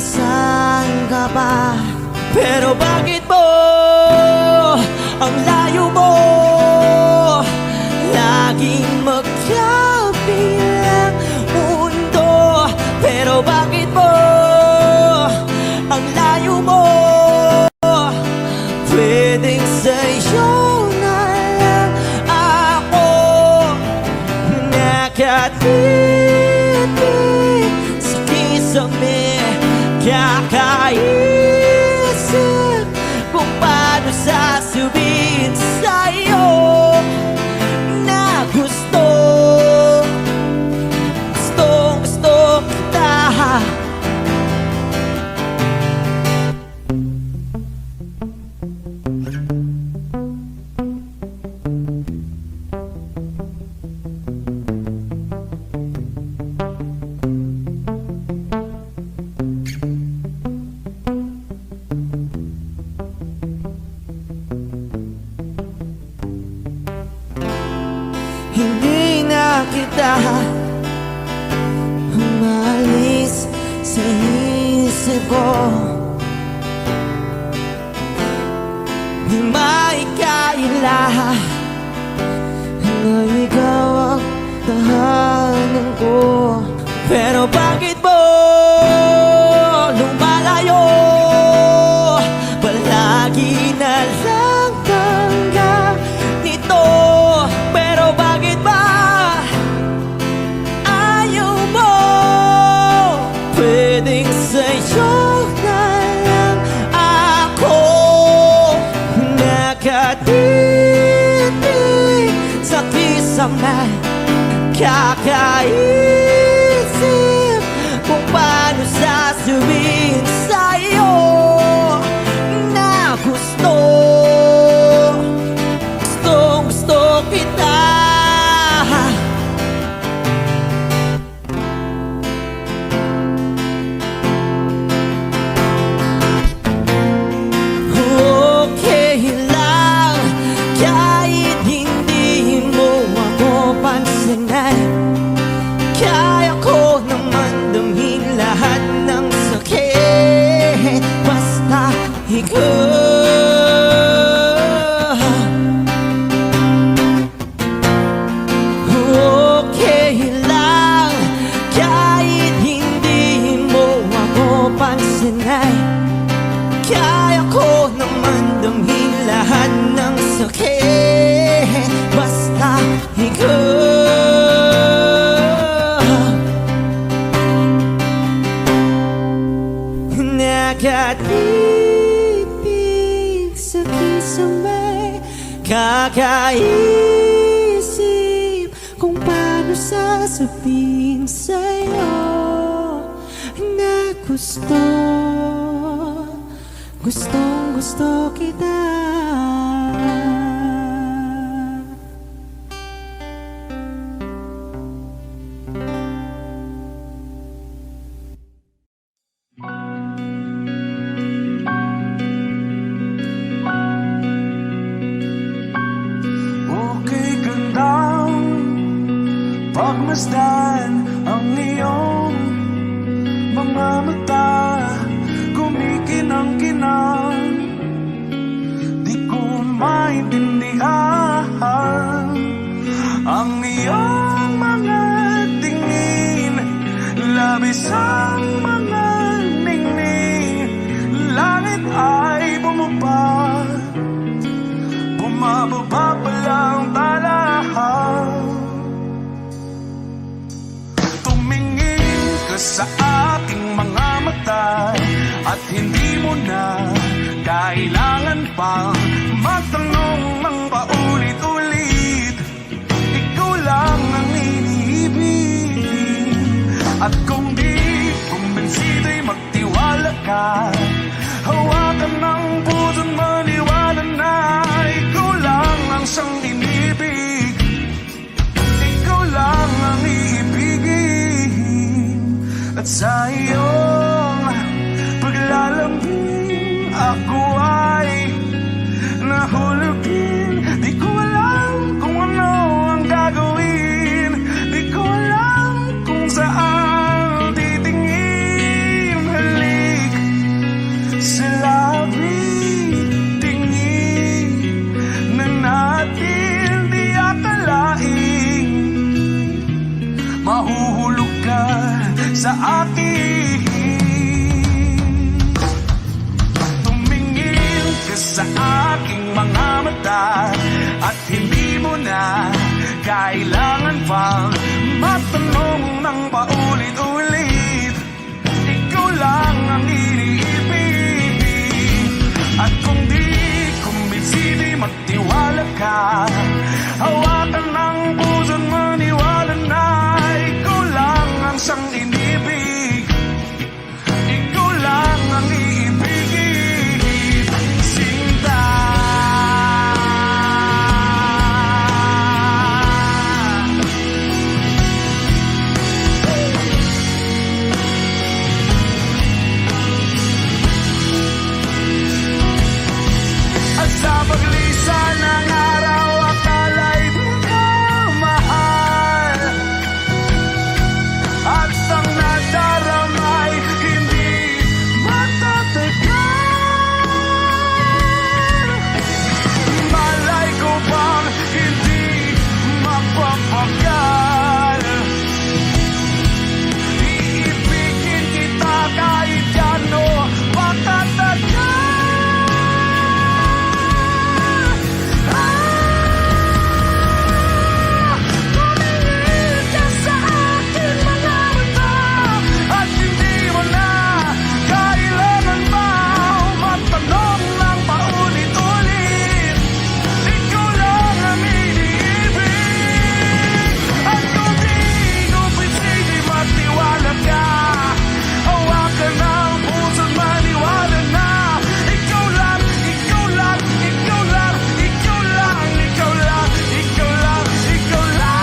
Nasaan ka ba? Pero bakit mo ang layo mo? Laging magkabilang mundo. Pero bakit mo ang layo mo? Pwedeng sa'yo na lang ako nakatitig sa kisame. Kakaisip kung paano sasabihin sa'yo na gustong gusto kita. Hindi na kita umalis sa isip ko. Di maikaila na ikaw ang tahanan ko. Pero bakit mo lumalayo? Palagi na lang hanggang nito. Pero bakit ba ayaw mo? Pwedeng sa'yo na lang ako nakatitig sa kisame. Kakaisip kung paano sasabihin sa'yo na gusto kita. Okay lang kahit hindi mo ako pansinin. Kaya ko naman damhin lahat ng sakit basta ikaw. Okay lang kahit hindi mo ako pansinin. Kaya ko naman damhin lahat ng sakit basta ikaw. Nakatitig sa kisame. Kakaisip kung paano sasabihin sa'yo na gusto kita. Okay, gandang pagmasdan ang iyong mga mata. Kumikinang-kinang, di ko maintindihan ang iyong mga tingin. Labis ang mga ningning. Langit ay bumaba, bumababa pa lang talahan. Tumingin ka sa aking mga mata at hindi mo na kailangan pang magtanong ng paulit-ulit. Ikaw lang ang iniibig. At kung di kumbinsido'y magtiwala ka. Hawakan ng puso't maniwala na ikaw lang ang siyang inibig. Ikaw lang ang iibigin. At sa iyong paglalambing ako ay nahulugin. Di ko alam kung ano ang gagawin. Di ko alam kung saan titingin. Halika sa akin. Tumingin ka sa aking mga mata at hindi mo na kailangan pang matanong ng paulit-ulit. Ikaw lang ang iniibig. At kung di kumbinsi, di magtiwala ka. Hawakan ng puso't maniwala na ikaw lang ang siyang inibig. Ikaw lang ang iibigin, Sinta. At sa paglisan ng araw, akala'y di ka mahal. At ang nadaramay hindi matatagal. Malay ko bang hindi mapapagal. Iibigin kita kahit gano patatagal. Tumingin ka sa aking mga mata at hindi mo na kailangan pa matanong ng paulit-ulit. Ikaw lang ang iniibig. At kung di kumbinsi, di magtiwala ka. Hawakan ng puso't maniwala na ikaw lang, ikaw lang, ikaw lang, ikaw lang, ikaw lang, ikaw lang, ikaw lang.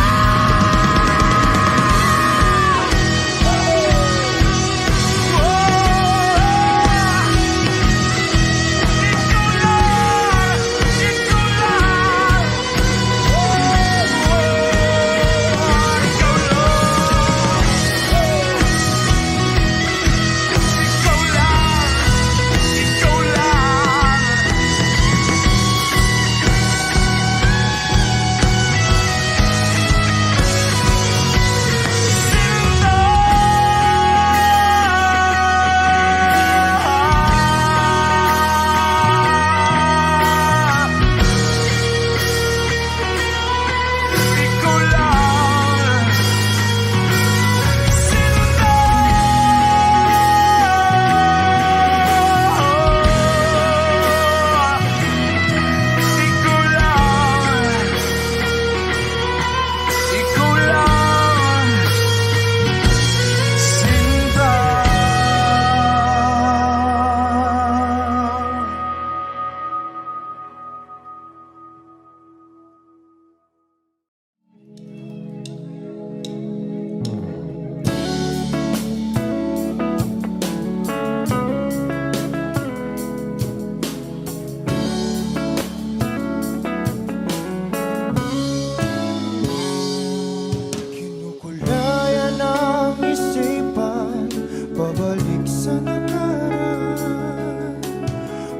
Kinukulayan ang isipan, pabalik sa nakaraan.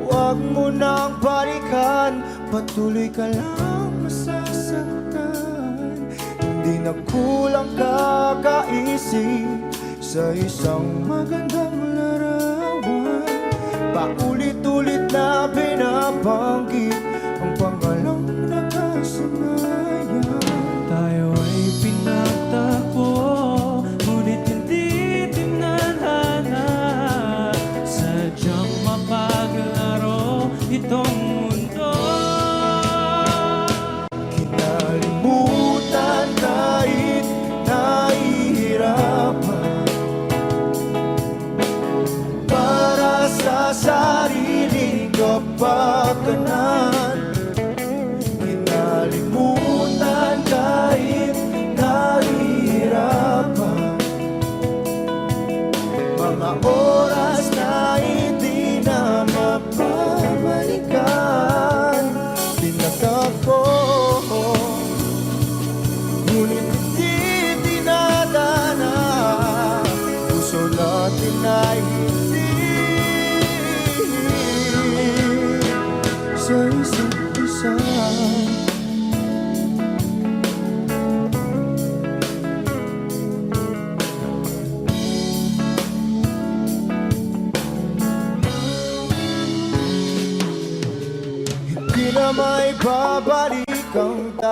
Huwag mo nang balikan, patuloy ka lang masasaktan. Hindi na kulang kakaisip sa isang magandang larawan. Paulit-ulit na binabanggit ang pangalang nakasanayan. Tayo ay pinagtagpo, ngunit hindi tinadhana. Sadyang mapaglaro itong mundo. Kinalimutan kahit nahihirapan, para sa sariling kapakanan.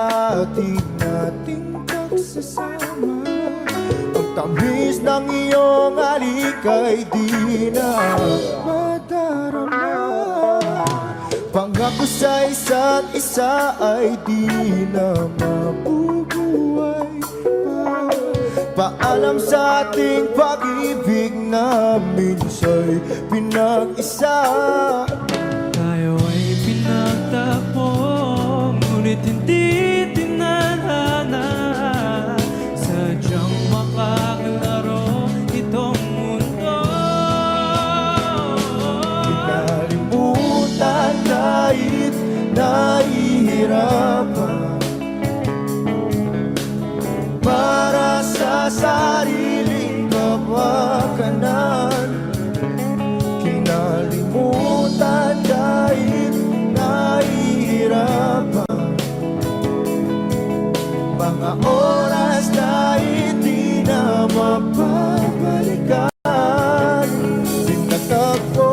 dati nating pagsasama. Ang tamis ng iyong halik ay di na madarama. Pangako sa isa't isa ay di na mabubuhay pa. Paalam sa ating pag-ibig na minsa'y pinag-isa. Tayo ay pinagtapos, ngunit hindi tinadhana. Sadyang makakalaro itong mundo. Kinalimutan kahit nahihirapan, para sa sariling kapakanan. Kinalimutan kahit nahihirapan, mga oras na hindi na mapabalikan. Pinagtagpo,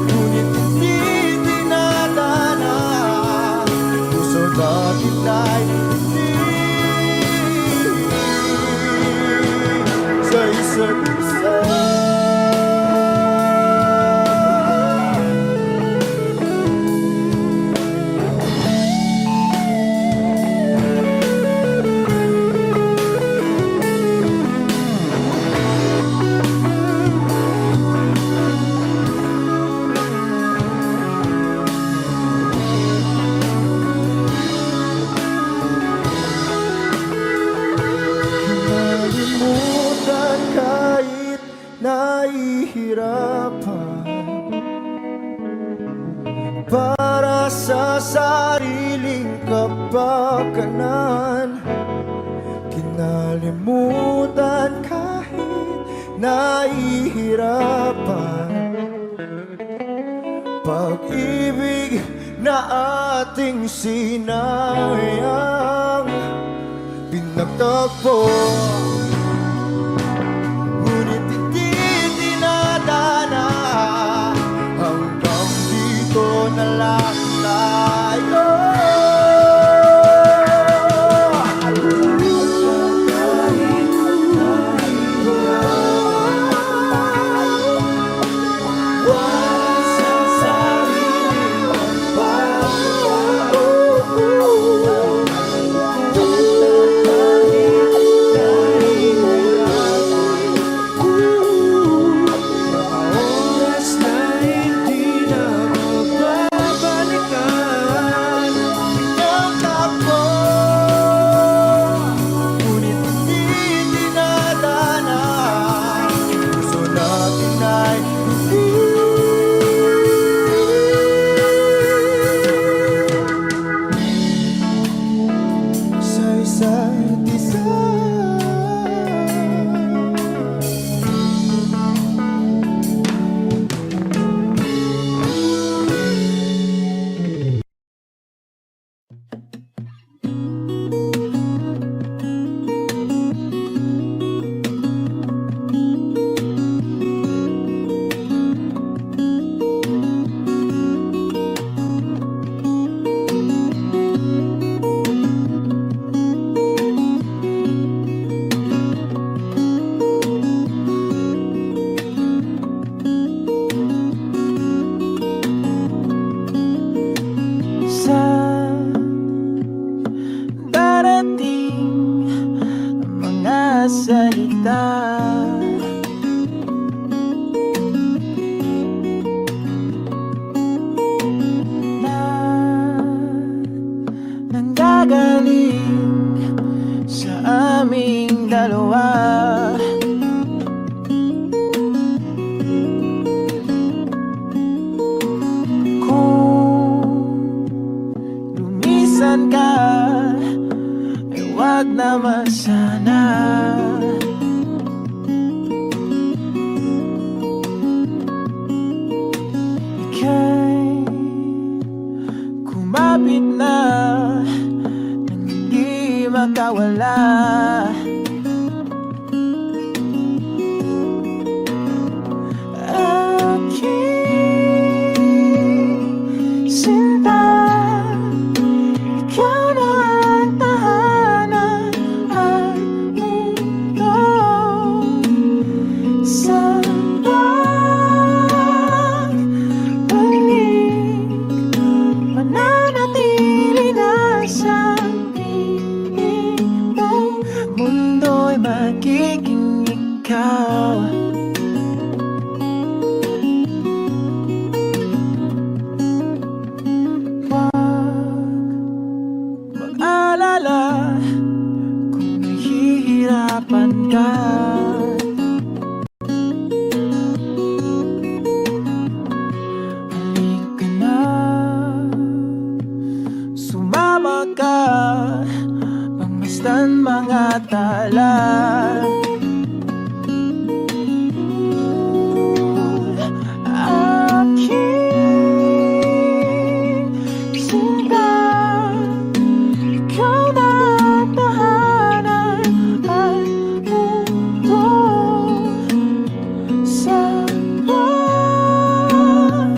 ngunit hindi dinadana. Puso natin ay hindi sa isa't isa. Kinalimutan kahit nahihirapan, para sa sariling kapakanan. Kinalimutan kahit nahihirapan, pag-ibig na ating sinayang. Pinagtagpo, ngunit hindi dinadana. Hanggang dito na lang tayo. Isa't isa. Salita na nanggagaling sa aming dalawa. Kung lumisan ka, ay wag naman sana. Kumapit na nang hindi makawala. Aking sinta, makapagmasdan mga tala. Aking sinta, ikaw na tahanan at mundo sa balik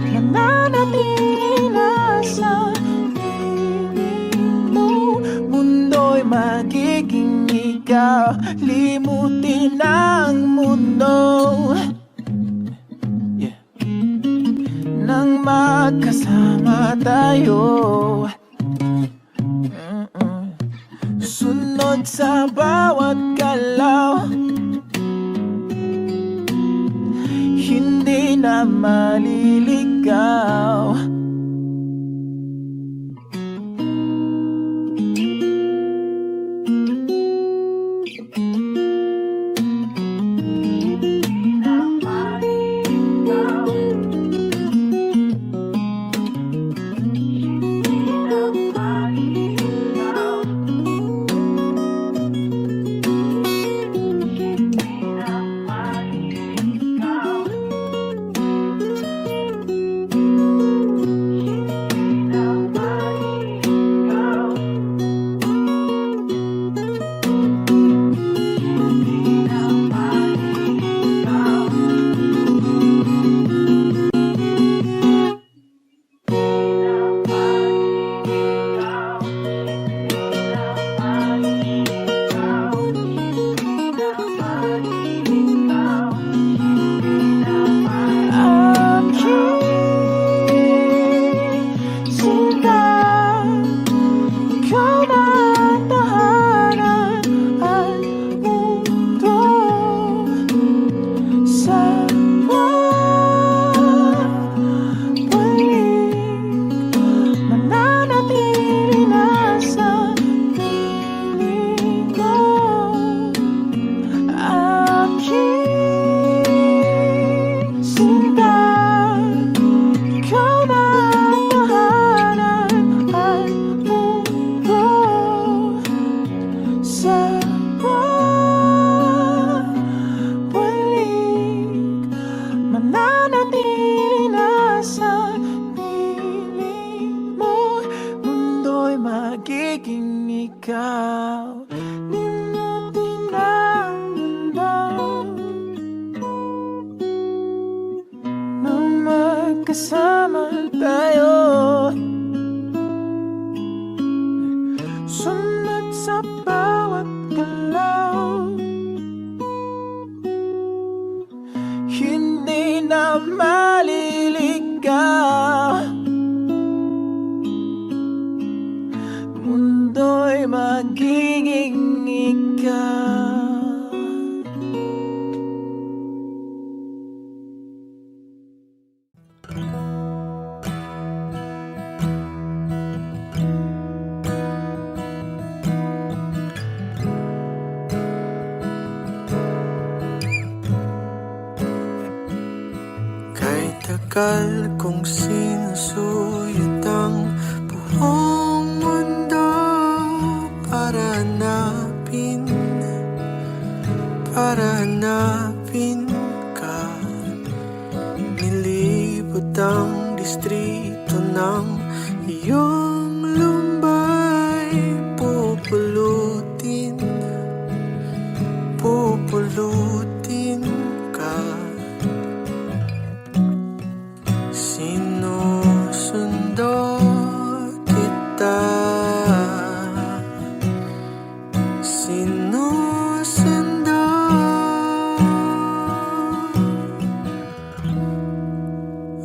mananatili na sa piling mo. Mundo'y magiging ikaw, limutin ang mundo. Nang magkasama tayo, sunod sa bawat galaw, hindi na maliligaw. Magiging ikaw, limutin ang mundo nang magkasama tayo. Sunod sa bawat galaw, hindi na maliligaw. Mundo'y magiging ikaw. Kay tagal kong sinusuyod ang buong mundo para hanapin ka. Nilibot ang distrito ng iyong lumbay. Pupulutin ka. Sinusundo kita. Sinusundo.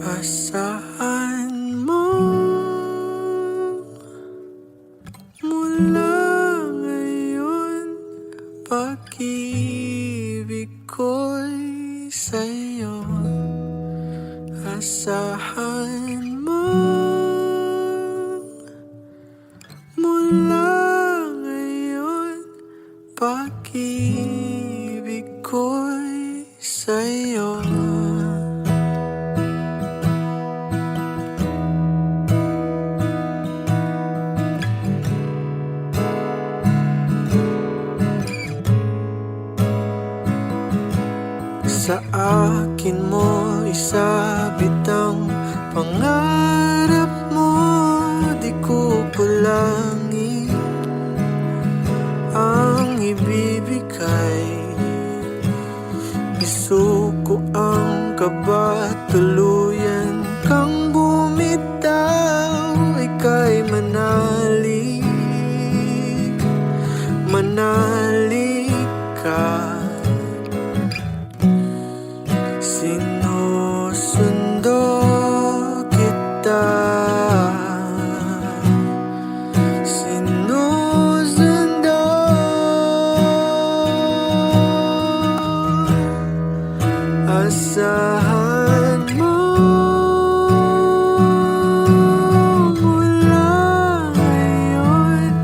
Asahan mo ka ba tuluyan kang bumitaw? Ika'y manalik, manalik ka. Sinusundo kita, sinusundo. Asahan mo mula ngayon,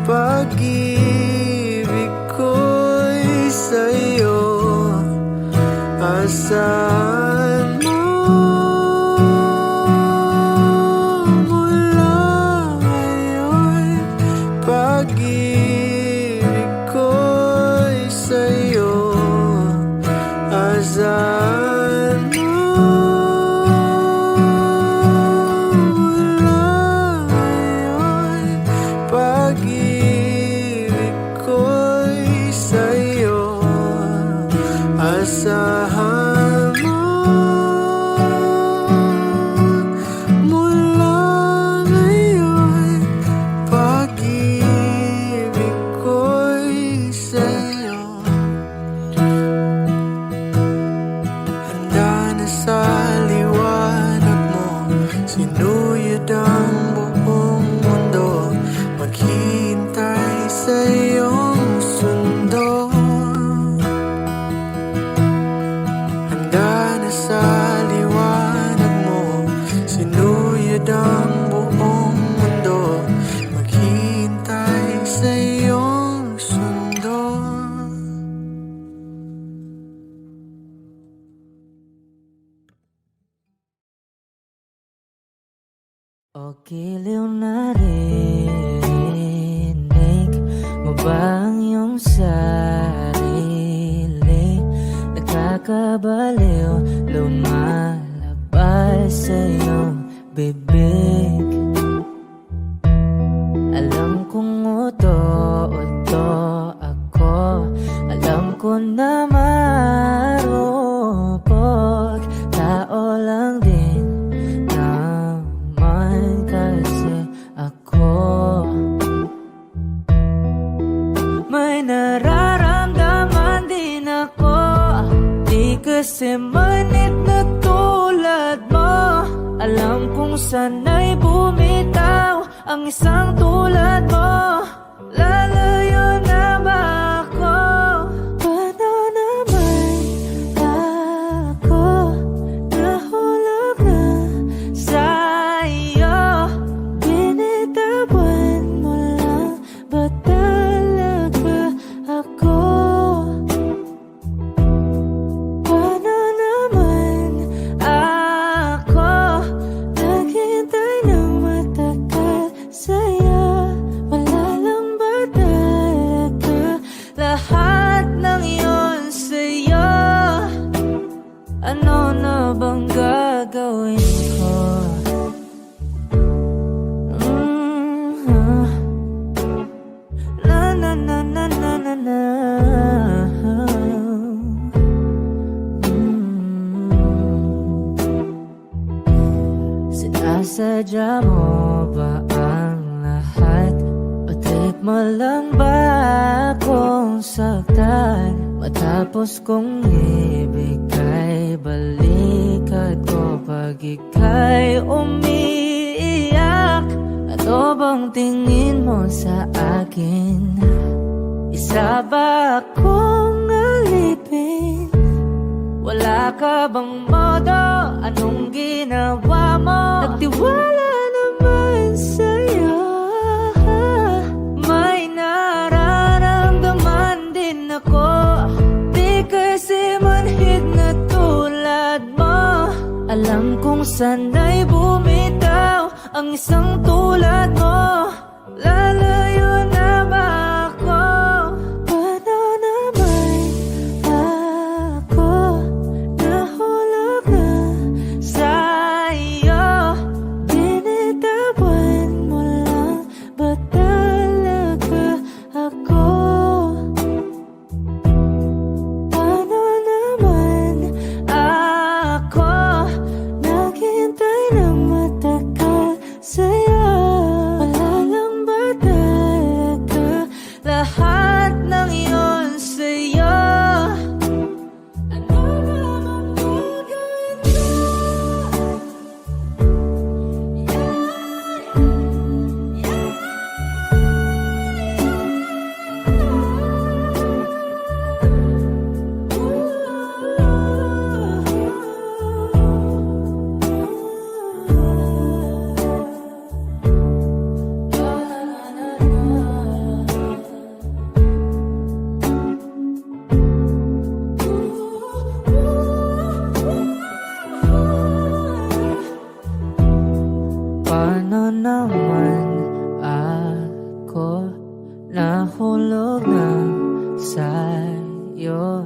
pag-ibig ko'y sa'yo. Asahan mo mula ngayon, pag-ibig ko'y sa'yo. Asahan mo mula ngayon, pag-ibig ko'y sa'yo. Asahan mo mula ngayon, pag-ibig ko'y sa'yo. Handa na sa liwanag mo, sinuyod ang buong mundo, maghihintay sa iyong sundo. Handa na sa liwanag mo, sinuyod ang buong mundo, maghihintay sa iyong sundo. O giliw na rinig mo ba ang iyong sarili? Nakakabaliw, lumalabas sa iyong bibig. Alam kong uto-uto ako, alam ko na marupok, tao lang din naman kasi ako. May nararamdaman din ako, di kasi manit na tulad mo. Alam kong sana'y bumitaw ang isang tulad mo. Lalayo na ba ako? Paano naman ako nahulog na sa'yo? Binitawan mo lang ba talaga ako? Paano naman ako naghintay ng matagal sa'yo? Wala lang ba talaga lahat ng iyon sa'yo? Ano na bang gagawin ko? Na na na na na na na. Sinasadya mo ba ang lahat? O trip mo lang ba akong saktan? Matapos kong ibigay, balikat ko pag ika'y umiiyak. Ano bang tingin mo sa akin? Isa ba akong alipin? Wala ka bang modo? Anong ginawa mo? Nagtiwala naman sa'yo. May nararamdaman din ako, di kasi manhid na tulad mo. Alam kong sana'y bumitaw ang isang tulad mo. Lalayo na ba ako? Paano naman ako nahulog na sa'yo? Binitawan mo lang ba talaga ako? Paano naman ako Paano naman ako nahulog na sa'yo?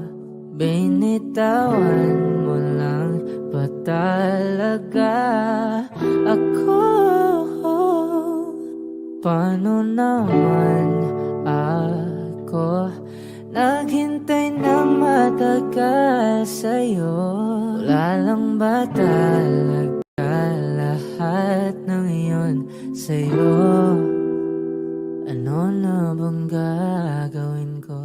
Binitawan mo lang ba talaga ako? Paano naman ako naghintay na matagal sa'yo? Wala lang ba talaga lahat ng iyon sa'yo? Ano na bang gagawin ko?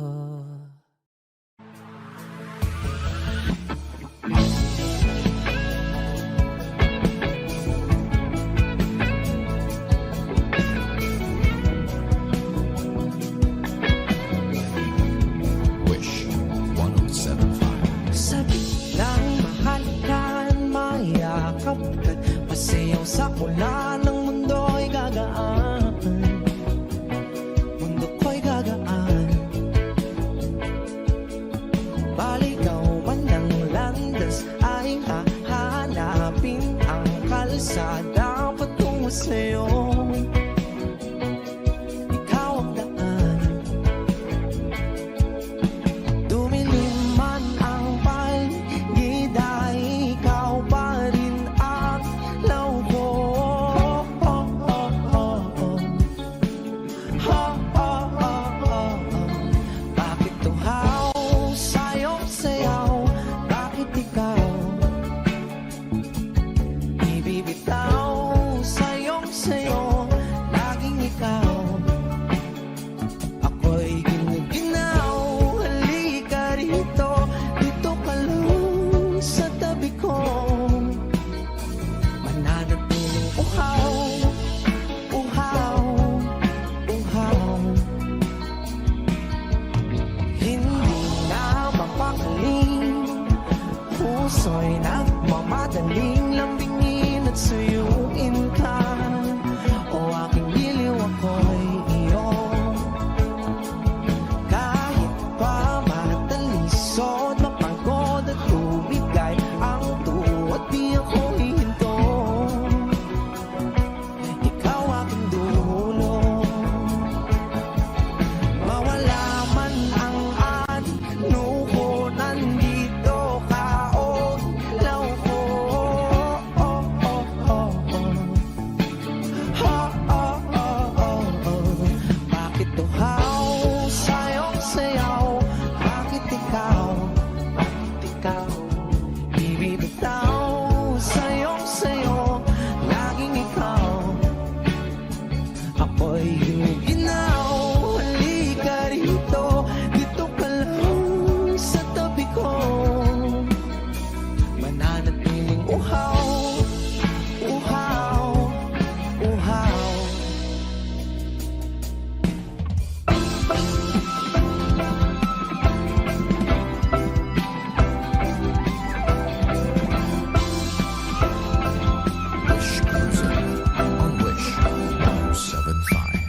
Wish 1075. Sabi lang mahalikan, mayakap ka, pasayaw sa mula ng mundo'y gagaan. Mundo ko'y gagaan. Baligaw man ng landas ay hahanapin ang kalsada patungo sa'yo. Ikaw ang daan. Dumilim man ang paligid ay ikaw pa rin ang law ko. Bakit tuhaw sa'yong sayaw? Bakit ikaw ibibitaw sa'yong sayo? Laging ikaw. Ako'y giniginaw. Halika rito, dito ka lang sa tabi ko. Mananatiling uhaw, uhaw, uhaw. Hindi na mapakaling, puso'y nagmamadaling lambingin at suyuin ka. O aking giliw, ako'y iyo. Kahit pa matalisod, mapagod at tumigay ang tuwat, di ako hihinto. Ikaw aking dulo. Mawala man ang anyo ko, nandito ka o law ko. Bakit tuhaw sa'yong sayaw? Bakit ikaw? Bakit ikaw ibibitaw sa'yong sayo? Laging ikaw. Ako'y giniginaw. Halika rito, dito ka lang sa tabi ko. Mananatiling uhaw, uhaw, uhaw. Wish Music on Wish 1075.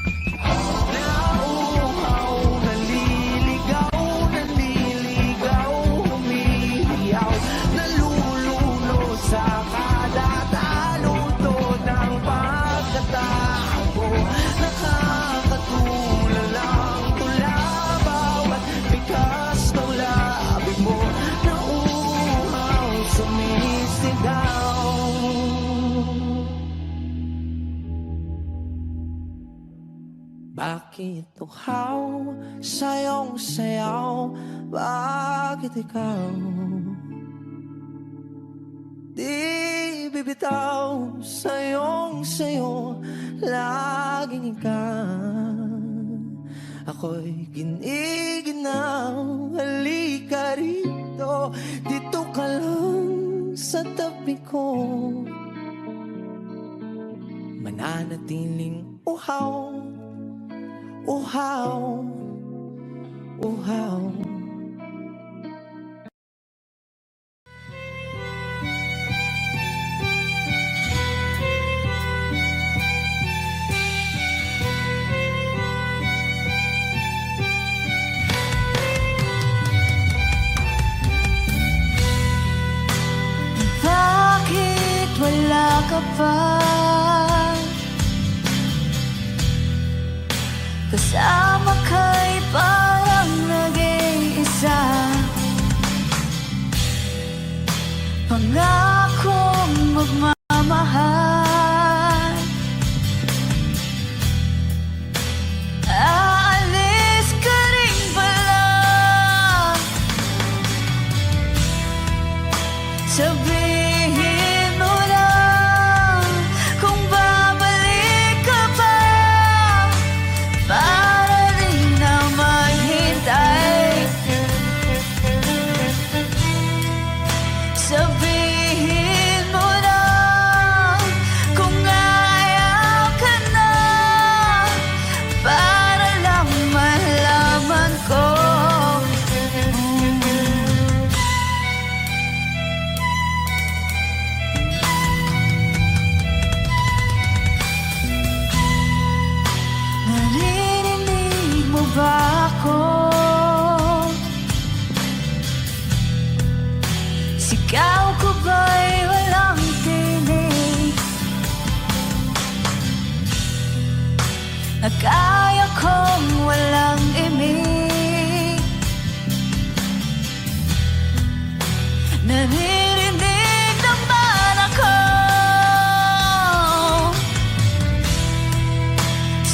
Nauuhaw, naliligaw, naliligaw, humihiyaw, nalululo sa kada taluto ng pagkatao. Nakakatulala ang tula, bawat bigas ng labi mo. Nauuhaw, sumisigaw. Bakit tuhaw sa'yong sayaw? Bakit ikaw di bibitaw sa'yong sayo? Laging ikaw. Ako'y giniginaw. Halika rito, dito ka lang sa tabi ko. Mananatiling uhaw, uhaw, uhaw. Bakit wala ka pa Kasama ka'y parang nag-iisa. Pangakong magmamahal. Aalis ka rin pala. Sabihin mo lang kung babalik ka pa, para rin na maghintay. Sabihin mo lang kung ayaw ka na, para lang malaman ko. Naririnig mo ba ako? Sigaw ko ba'y walang tinig? Na kaya kong walang imig? Naririnig naman ako.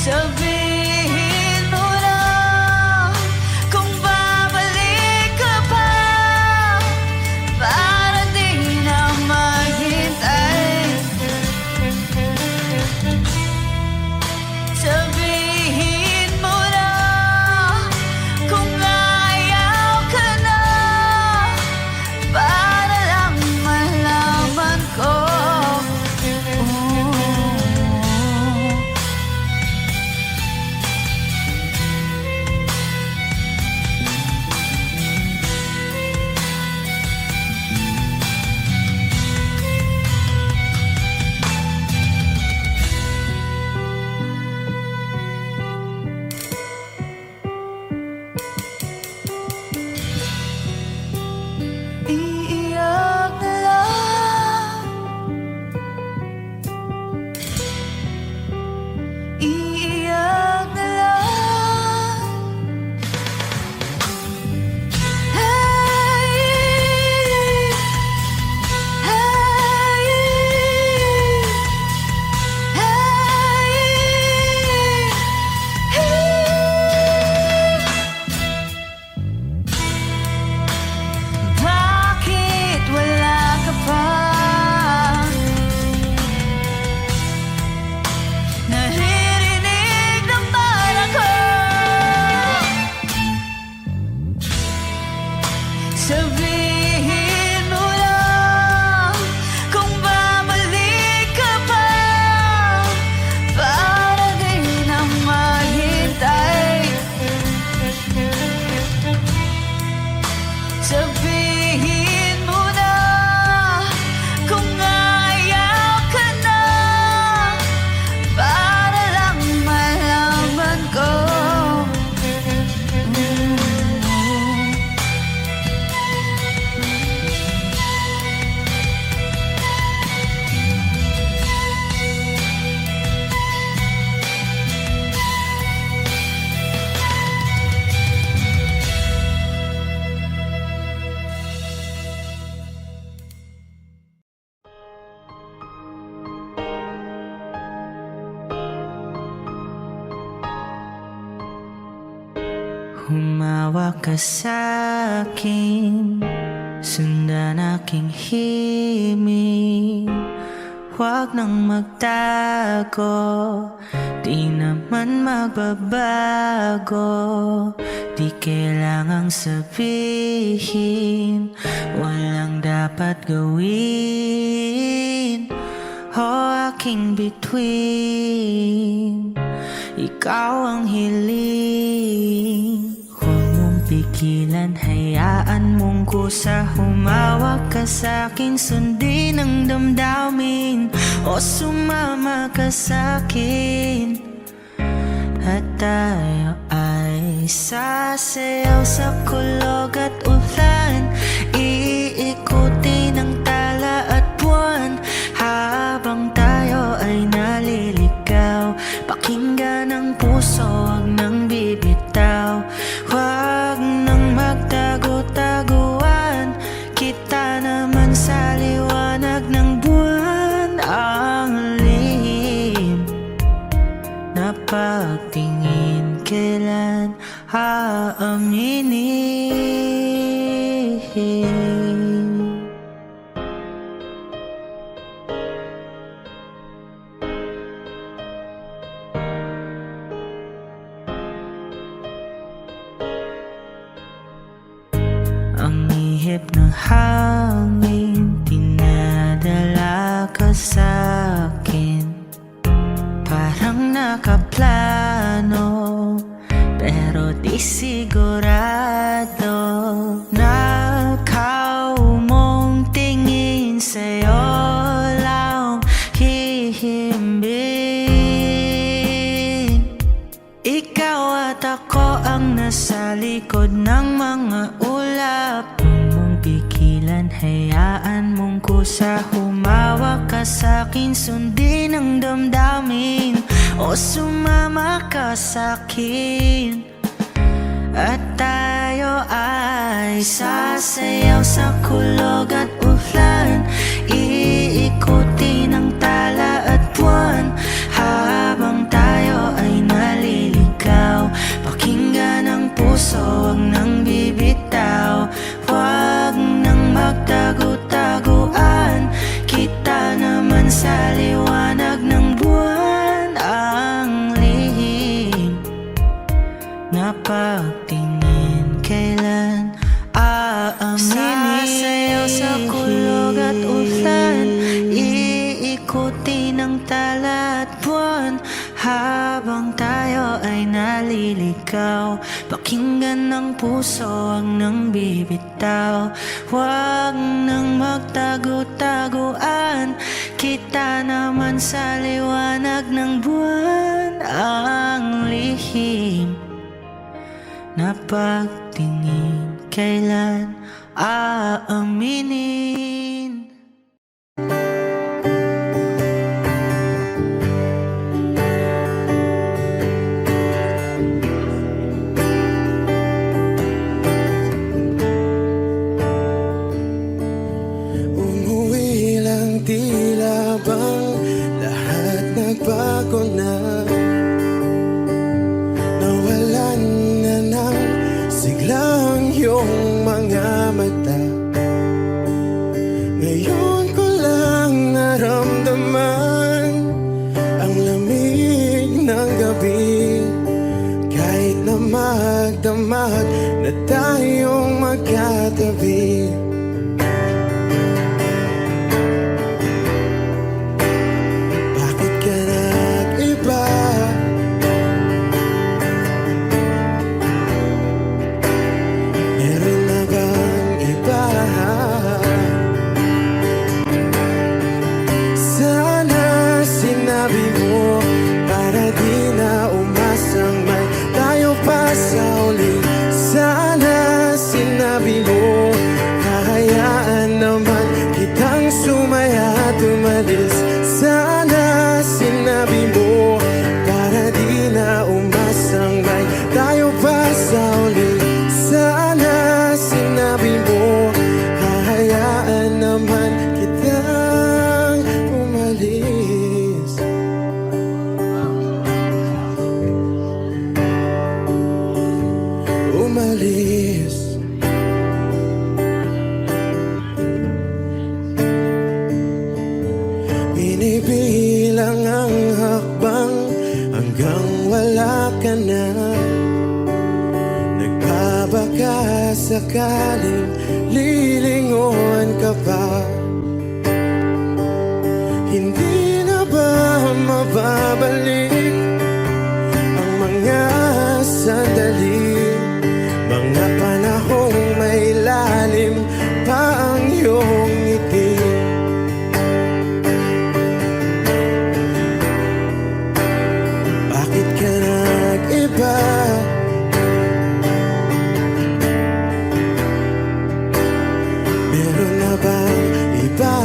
Sabihin mo lang kung babalik ka pa, para di na maghintay. Sabihin mo lang kung ayaw ka na, para lang malaman ko. Iiyak na lang. Iiyak na lang. Hey, hey, bakit wala ka pa? Naririnig naman ako. Sabihin mo lang kung babalik ka pa, para di na maghintay. Sabihin mo na kung ayaw ka na, para lang malaman ko. Humawak ka sa'kin, sundan aking himig. Huwag nang magtago, di naman magbabago. Di kailangang sabihin, walang dapat gawin. O aking bituin, ikaw ang hiling. Huwag mong pigilan, hayaan mong kusa. Humawak ka sa'kin, sundin ang damdamin. O sumama ka sa'kin, at tayo ay sasayaw sa kulog at ulan. Iikutin ang tala at buwan, habang tayo ay naliligaw. Pakinggan ang puso, wag nang aaminin. Ang ihip ng hangin dinadala ka sa'kin, parang nakaplano pero di sigurado. Nakaw mong tingin sa'yo lang hihimbing. Ikaw at ako ang nasa likod ng mga ulap. Huwag mong pigilan, hayaan mong kusa. Humawak ka sa'kin, sundin ang damdamin, o sumama ka sa'kin. At tayo ay sasayaw sa kulog at ulan, iikutin ang tala at buwan. Habang tayo ay naliligaw, pakinggan ang puso, wag nang bibitaw. Wag nang magtago-taguan, kita naman sa liwanag ng buwan. Ang lihim na pagtingin, kailan aaminin? Sasayaw sa kulog at ulan, iikutin ang tala at buwan. Habang tayo ay naliligaw, pakinggan ng puso, wag nang bibitaw. Wag nang magtago-taguan, kita naman sa liwanag ng buwan. Ang lihim na pagtingin, kailan aaminin? Umuwi lang, tila bang lahat nagbago na. Nawalan na ng siglang iyong mga mata. Ngayon ko lang naramdaman ang lamig ng gabi. Kahit na magdamag na tayong magkatabi, bakit ka nag-iba? Meron na bang iba? Sana sinabi mo para di na umasang may tayo pa sa uli. Sana sinabi mo, hahayaan naman kitang sumaya at umalis. Sana sinabi mo para di na umasang may tayo pa sa uli. Sana sinabi mo, hahayaan naman kitang umalis. Umalis. Binibilang ang hakbang hanggang wala ka na. Nagbabaka sakaling lilingon ka pa. Hindi na ba mababalik ang mga sandali, mga panahong may lalim pa ang iyong ngiti? Bakit ka nag-iba? Meron na bang iba?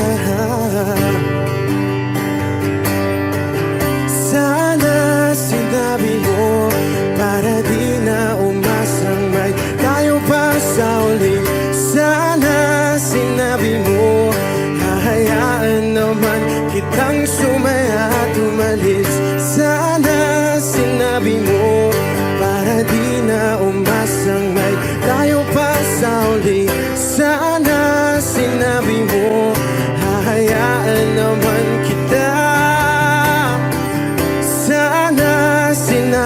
Sana sinabi mo para di na umasang may tayo pa sa uli. Sana sinabi mo, hahayaan naman kitang sumaya at umalis. Sana sinabi mo para di na umasang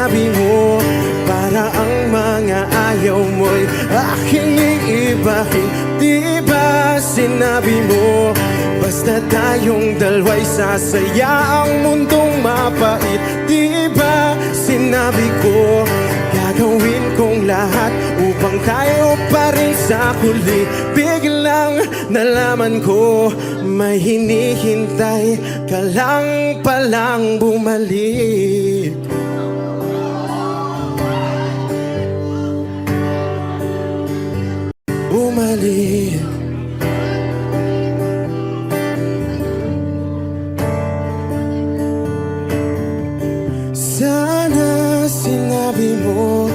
sinabi mo, para ang mga ayaw mo'y aking iibahin. Di ba sinabi mo, basta tayong dalawa'y sasaya ang mundong mapait. Di ba sinabi ko, gagawin kong lahat upang tayo pa rin sa huli. Biglang nalaman ko, may hinihintay ka lang palang bumalik. Bumalik. Sana sinabi mo,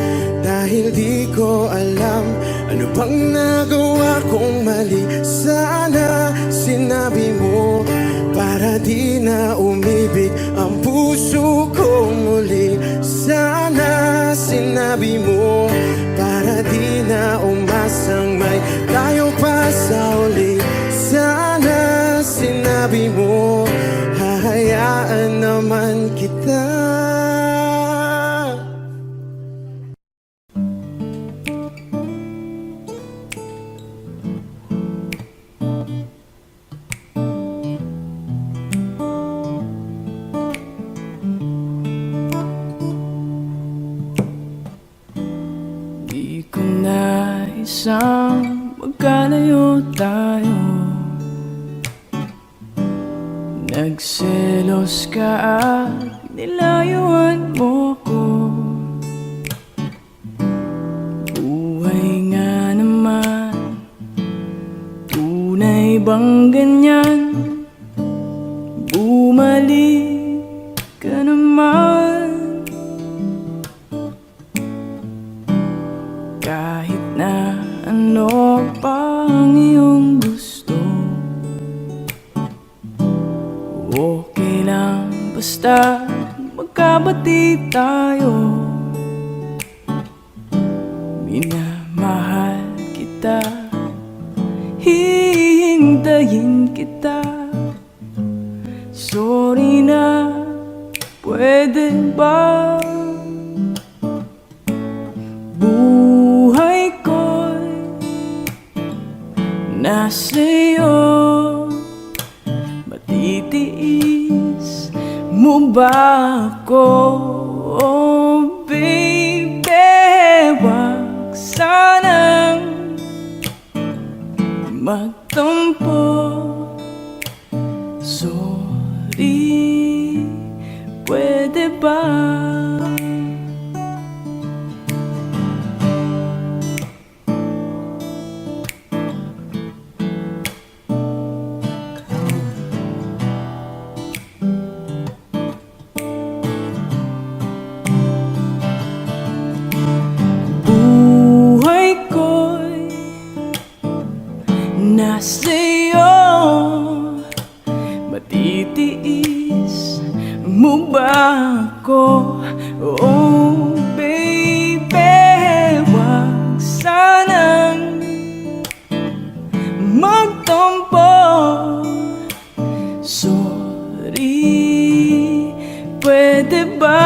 dahil di ko alam ano bang nagawa kong mali. Sana sinabi mo, para di na umibig ang puso ko muli. Sana sinabi mo, para di na umasang may tayo pa sa uli. Sana sinabi mo, hahayaan naman kita. Di ko na isang magkalayo tayo. Nagselos ka at nilayuan mo ko. Buhay nga naman, tunay bang ganyan? Bumalik ka naman. Kahit na ano pa ang iyong gusto, okay lang basta magkabati tayo. Minamahal kita, hihintayin kita. Sorry na, pwede ba? Buhay ko'y nasa'yo. Matitiis mo ba ako? Oh baby, wag sanang magtampo. Sorry, pwede ba? Buhay ko'y nasa'yo. Matitiis mo ba ako? Oh baby, wag sanang magtampo. Sorry, pwede ba?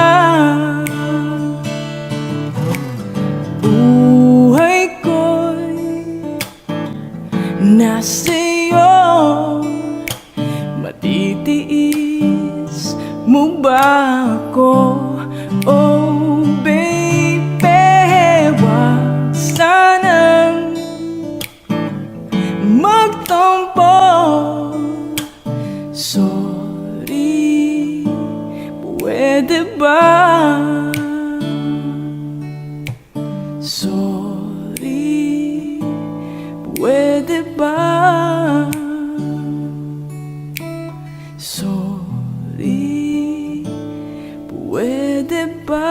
Buhay ko'y nasa'yo. Matitiis mo ba ako? Oh baby, wag sanang magtampo. Sorry, pwede ba? Sorry, pwede ba? Sorry, pwede ba?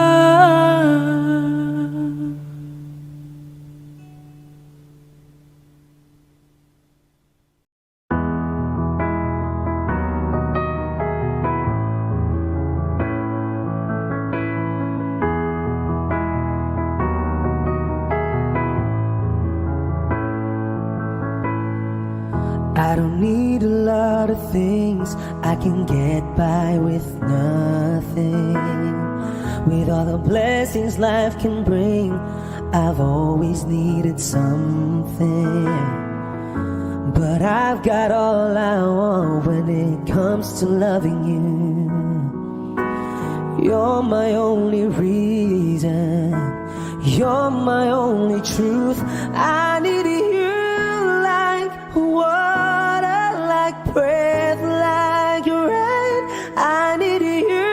I don't need a lot of things, I can get by with nothing. With all the blessings life can bring, I've always needed something. But I've got all I want when it comes to loving you. You're my only reason, you're my only truth. I need you like water, like breath, like rain. I need you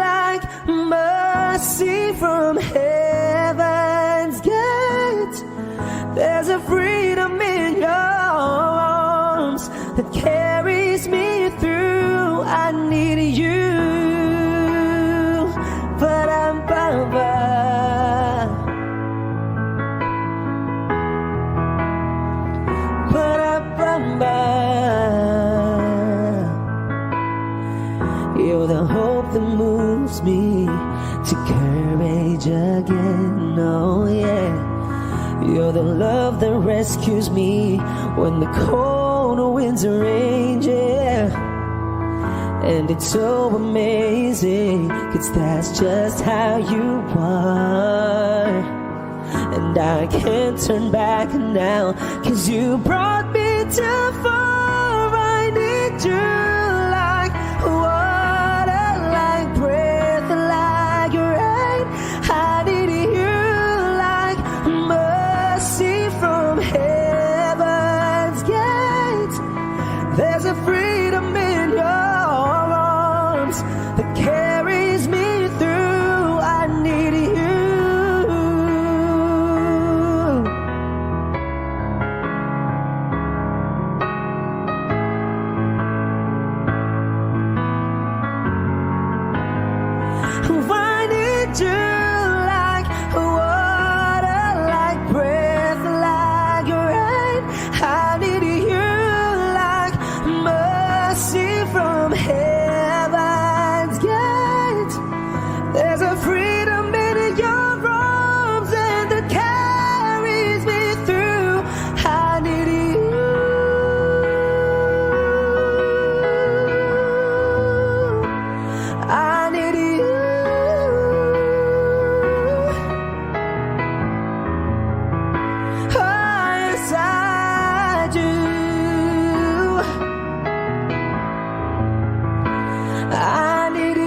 like mercy from heaven's gate. There's a freedom in your arms that carries me through. I need you. Ba-dum-bum-ba. Ba-dum-bum-ba. You're the hope that moves me to courage again, oh yeah. You're the love that rescues me when the cold winds are raging. And it's so amazing, 'cause that's just how you are. And I can't turn back now, 'cause you brought me too far. I need you like water, like breath, like rain. I need you like mercy from heaven's gate. There's a freedom in your arms that carries me through. I need you. I need you like water, like breath, like rain. I need you like mercy from heaven's gate. There's a freedom in your arms and that carries me through. I need you. I need you. Oh, yes, I do. I need you.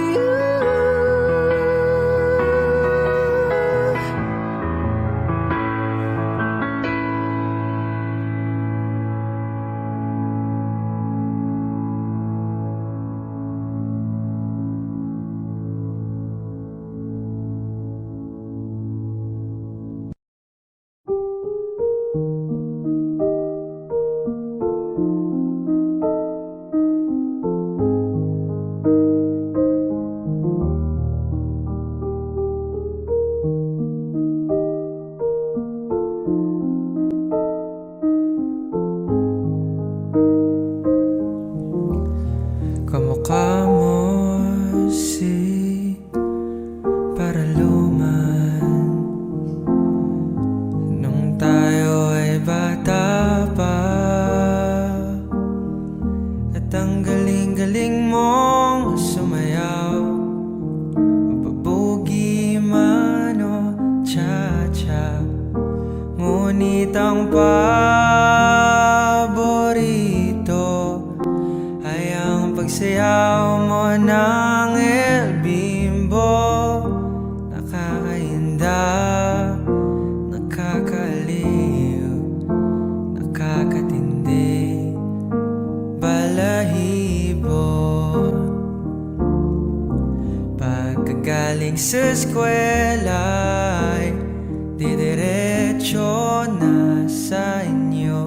Kamukha mo si Paraluman nung tayo ay bata pa. At ang galing-galing mong sumayaw, mapabugi man o cha-cha. Ngunit ang paborito ay ang pagsayaw mo ng El Bimbo. Nakakainda, nakakaliw, nakakatindi, balahibo. Pagkagaling sa eskwela ay didiretso na sa inyo.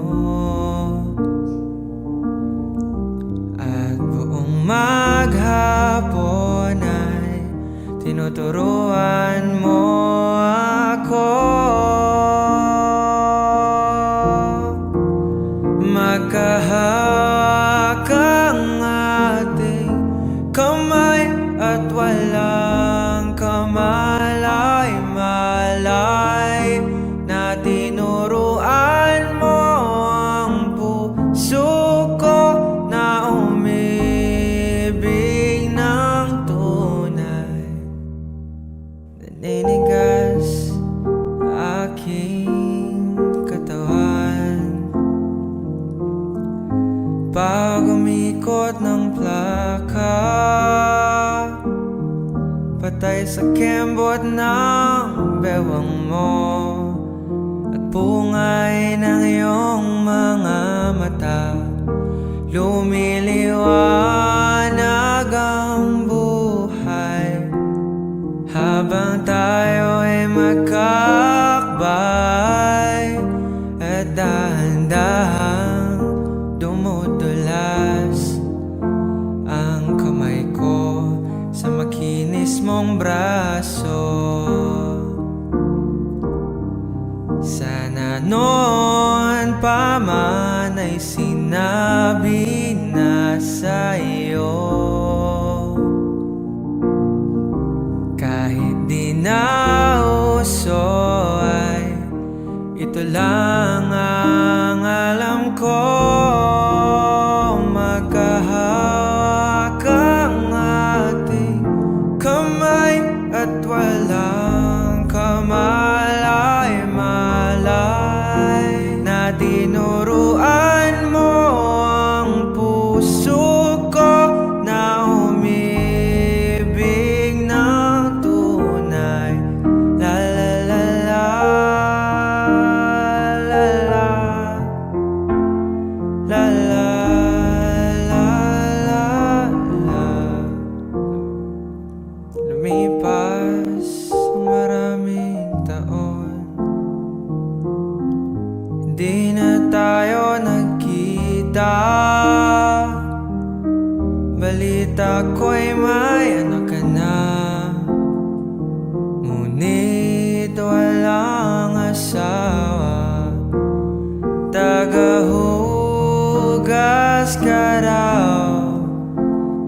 At buong maghapon ay tinuturuan mo ako. Magkahawak ang ating kamay at walang kamalay-malay na tinuruan mo ang puso ko na umibig ng tunay. ninigas aking katawan. Pag umikot ng plaka, patay sa kembot ng bewang mo at pungay ng iyong mga mata. Lumiliwanag ang buhay habang tayo ay magkakbay at dahan-dahang dumudulas ang kamay ko sa makinis mong braso. Sana noon pa man ay sinabi na sa'yo, kahit di na uso ay ito lang ang alam ko. Magkahawak ang ating kamay at walang kamalay-malay na tinuruan mo ang puso ko na umibig ng tunay. La la la la la la la la la la. Lumipas ang maraming taon, hindi na tayo nagkita. Balita ko'y may anak ka na, ngunit walang asawa. Tagahugas ka raw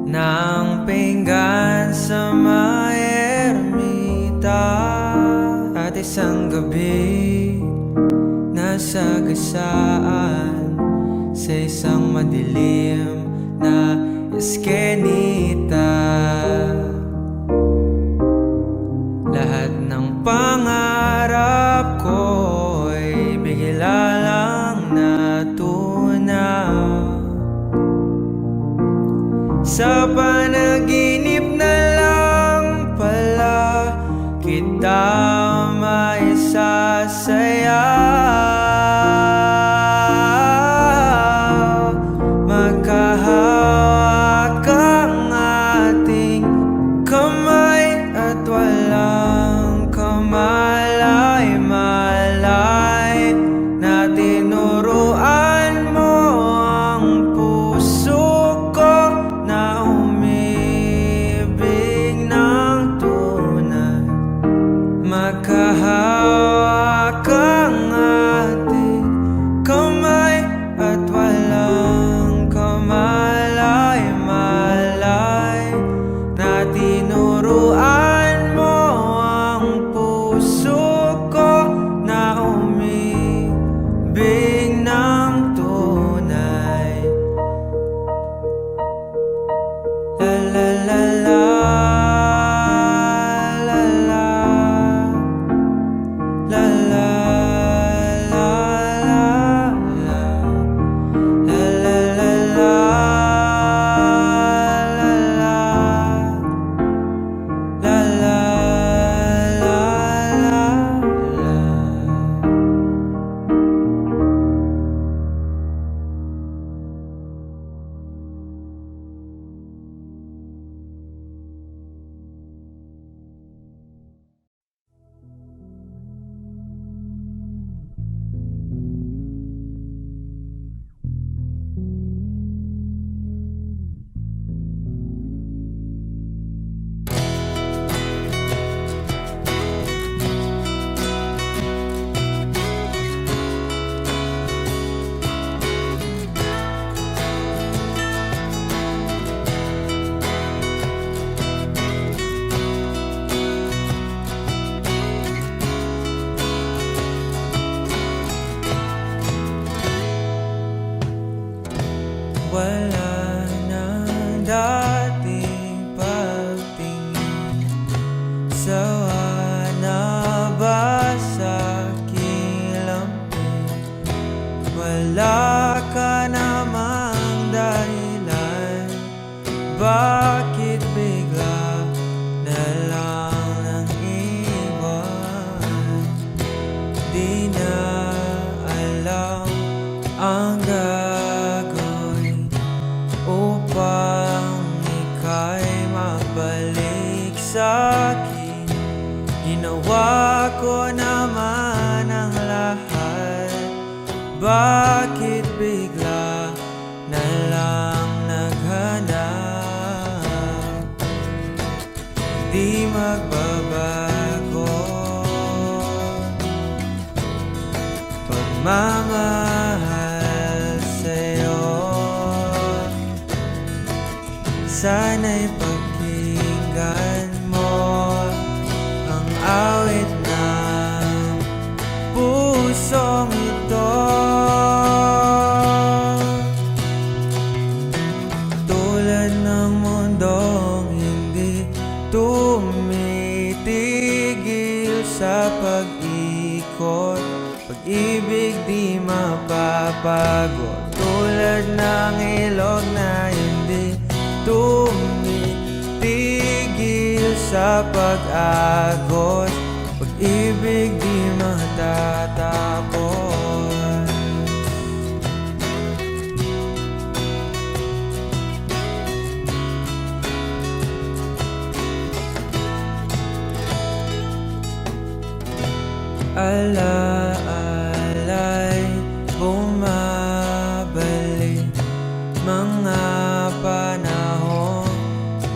ng pinggan sa may ermita. At isang gabi nasa gasaan sa isang madilim na eskenita. Lahat ng pangarap ko'y bigla lang natunaw. Sa panaginip na lang pala kita maisasayaw. Magkahawak ang ating kamay at walang kamalay-malay na tinuruan mo ang puso ko na umibig ng tunay. Magkahawak ang ating kamay at walang kamalay-malay na tinuruan mo ang puso ko na umibig ng tunay. La la la la la la la la la la la la la la la la wala na dating pagtingin sa Ginawa ko naman ang lahat. Bakit bigla na lang naghanap? Di magbabago pagmamahal sa'yo. Sana'y pakinggan mo ang awit ng pusong ito. Tulad ng mundong hindi tumitigil sa pag-ikot, pag-ibig di mapapago. Tulad ng ilog na hindi tumitigil sa pag-agos, pag-ibig di matatapos. Alaalay bumabalik, mga panahon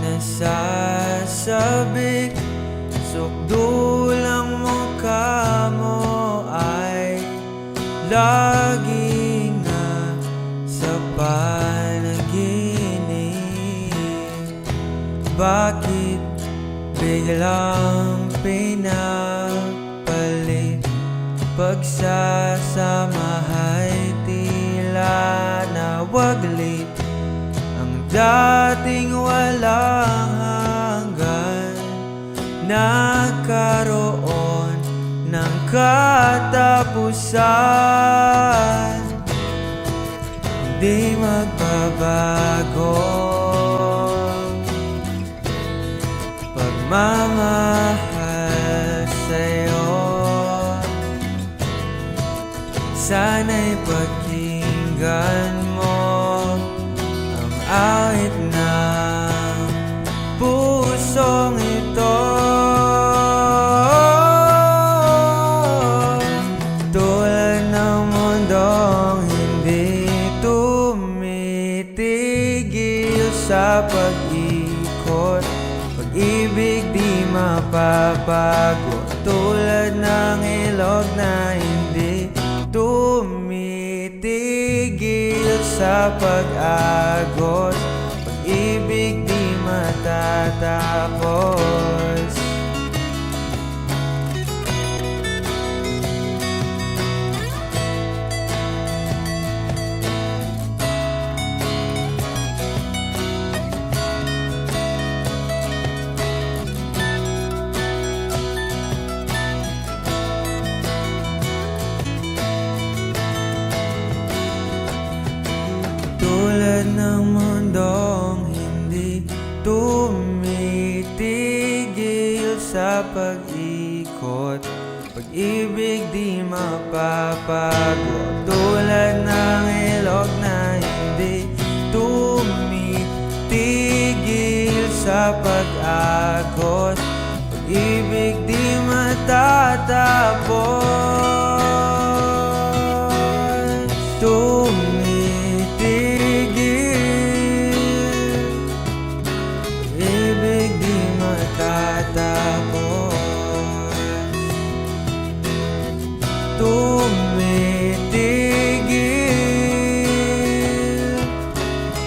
nasasabik. Sukdulang mukha mo ay lagi nga sa panaginip. Bakit biglang pinapalit? Pagsasamahay tila nawaglit. Ang dating walang hanggan nagkaroon ng katapusan. Di magbabago pagmamahal sa'yo. Sana'y pakinggan mo ang awit ng pusong ito. Tulad ng mundong hindi tumitigil sa pag-ikot, pag-ibig di mapapago. Tulad ng ilog na hindi tumitigil sa pag-agos, pag-ibig di matatapos. Tulad ng mundong hindi tumitigil sa pag-ikot, pag-ibig di mapapago. Tulad ng ilog na hindi tumitigil sa pag-agos, pag-ibig di matatapos. Ibig di matatapos. Tumitigil,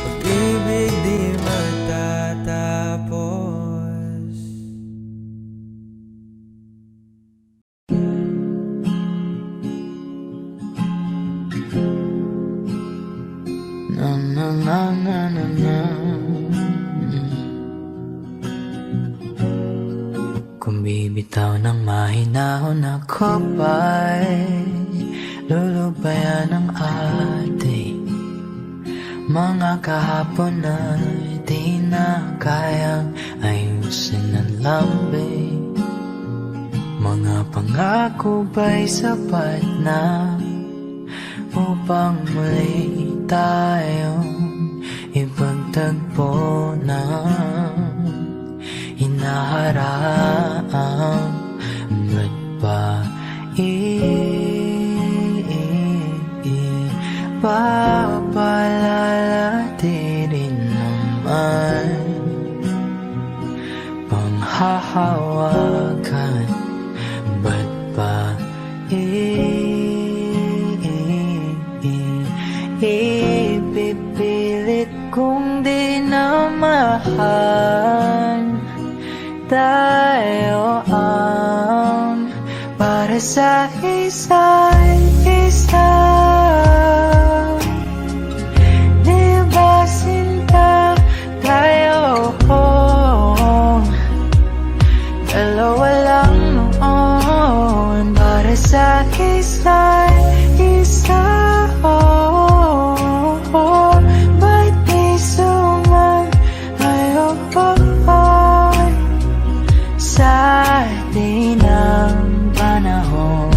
pag-ibig di matatapos. Na na na na na na. Kung bibitaw ng mahinahon ako ba'y lulubayan ng ating mga kahapon ay di na kayang ayusin ng lambing. Mga pangako ba'y sapat na upang muli tayong ipagtagpo na hinaharang hahawakan? Ba't ba ipipilit kong di na mahal? Tayo ang para sa isa't isa. Di ba sinta tayo? Dalawa lang noon para sa isa't isa. Ba't di sumayo sa atin ang panahon?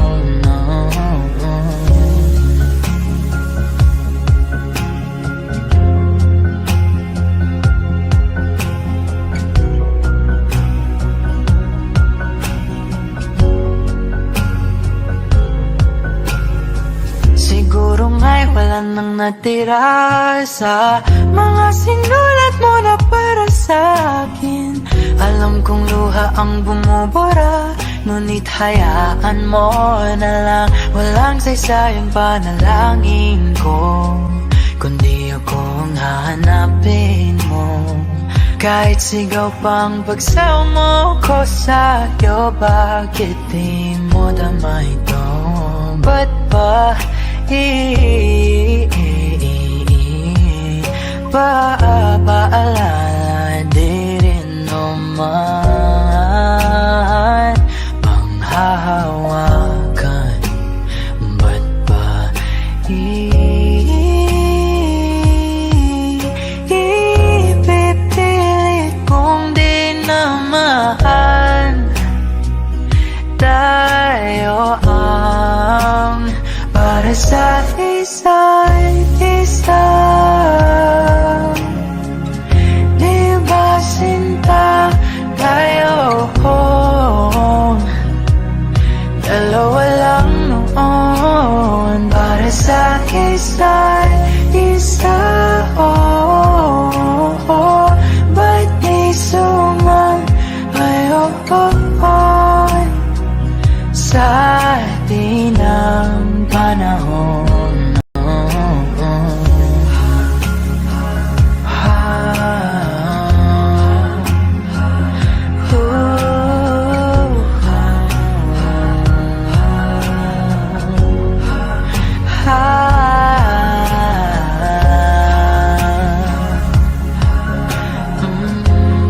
Siguro nga'y wala nang natira sa mga sinulat mo na para sa akin. Alam kong luha ang bumubura, ngunit hayaan mo na lang. Walang saysayang panalangin ko, kundi akong hahanapin mo. Kahit sigaw pang pagsaw mo ko sa'yo, bakit di mo dama ito? Ba't ba paalala di rin naman panghahawakan? Ba't ba ipipilit kong di na mahal? Tayo ang para sa isa't isa. Di ba sinta tayo? Dalawa lang noon para sa isa't isa. Ba't di sumayo sa atin ang panahon?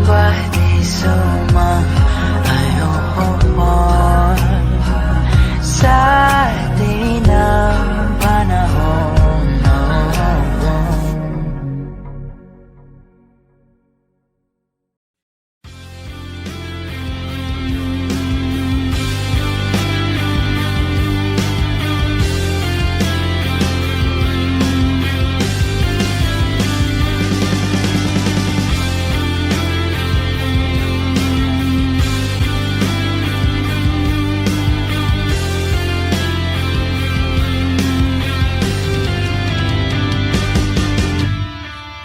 Ba't di sumayo sa atin ang panahon?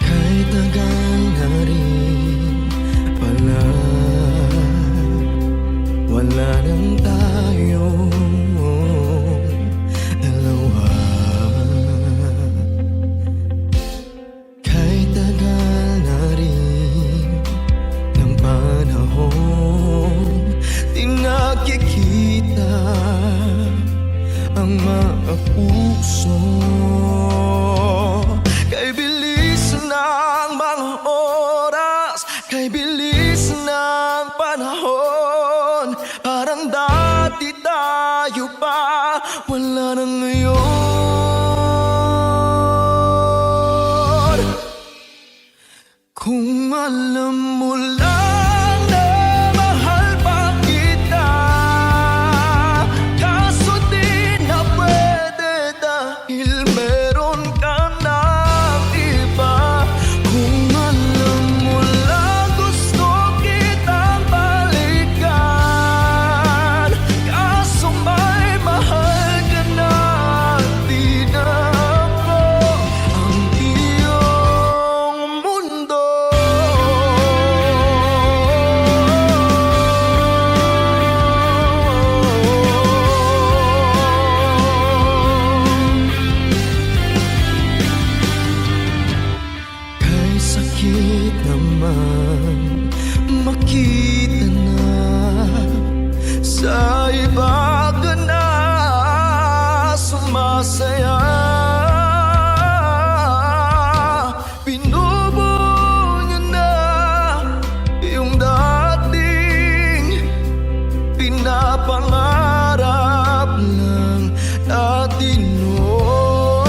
Kahit tagal na rin pala, wala nang tayong dalawa. Kahit tagal na rin ng panahon, di nakikita ang mga puso. Kay bilis ng mga oras, kay bilis ng panahon, parang dati tayo pa, wala na ngayon. Kung alam mo lang na mahal pa kita, kaso di na pwede dahil meron ka ng iba. Kung alam mo lang gusto kitang balikan, kaso may mahal ka na, di na ako ang iyong mundo. Sa iba ka na sumasaya. Binubuo niya na yung dating pinapangarap lang natin noon.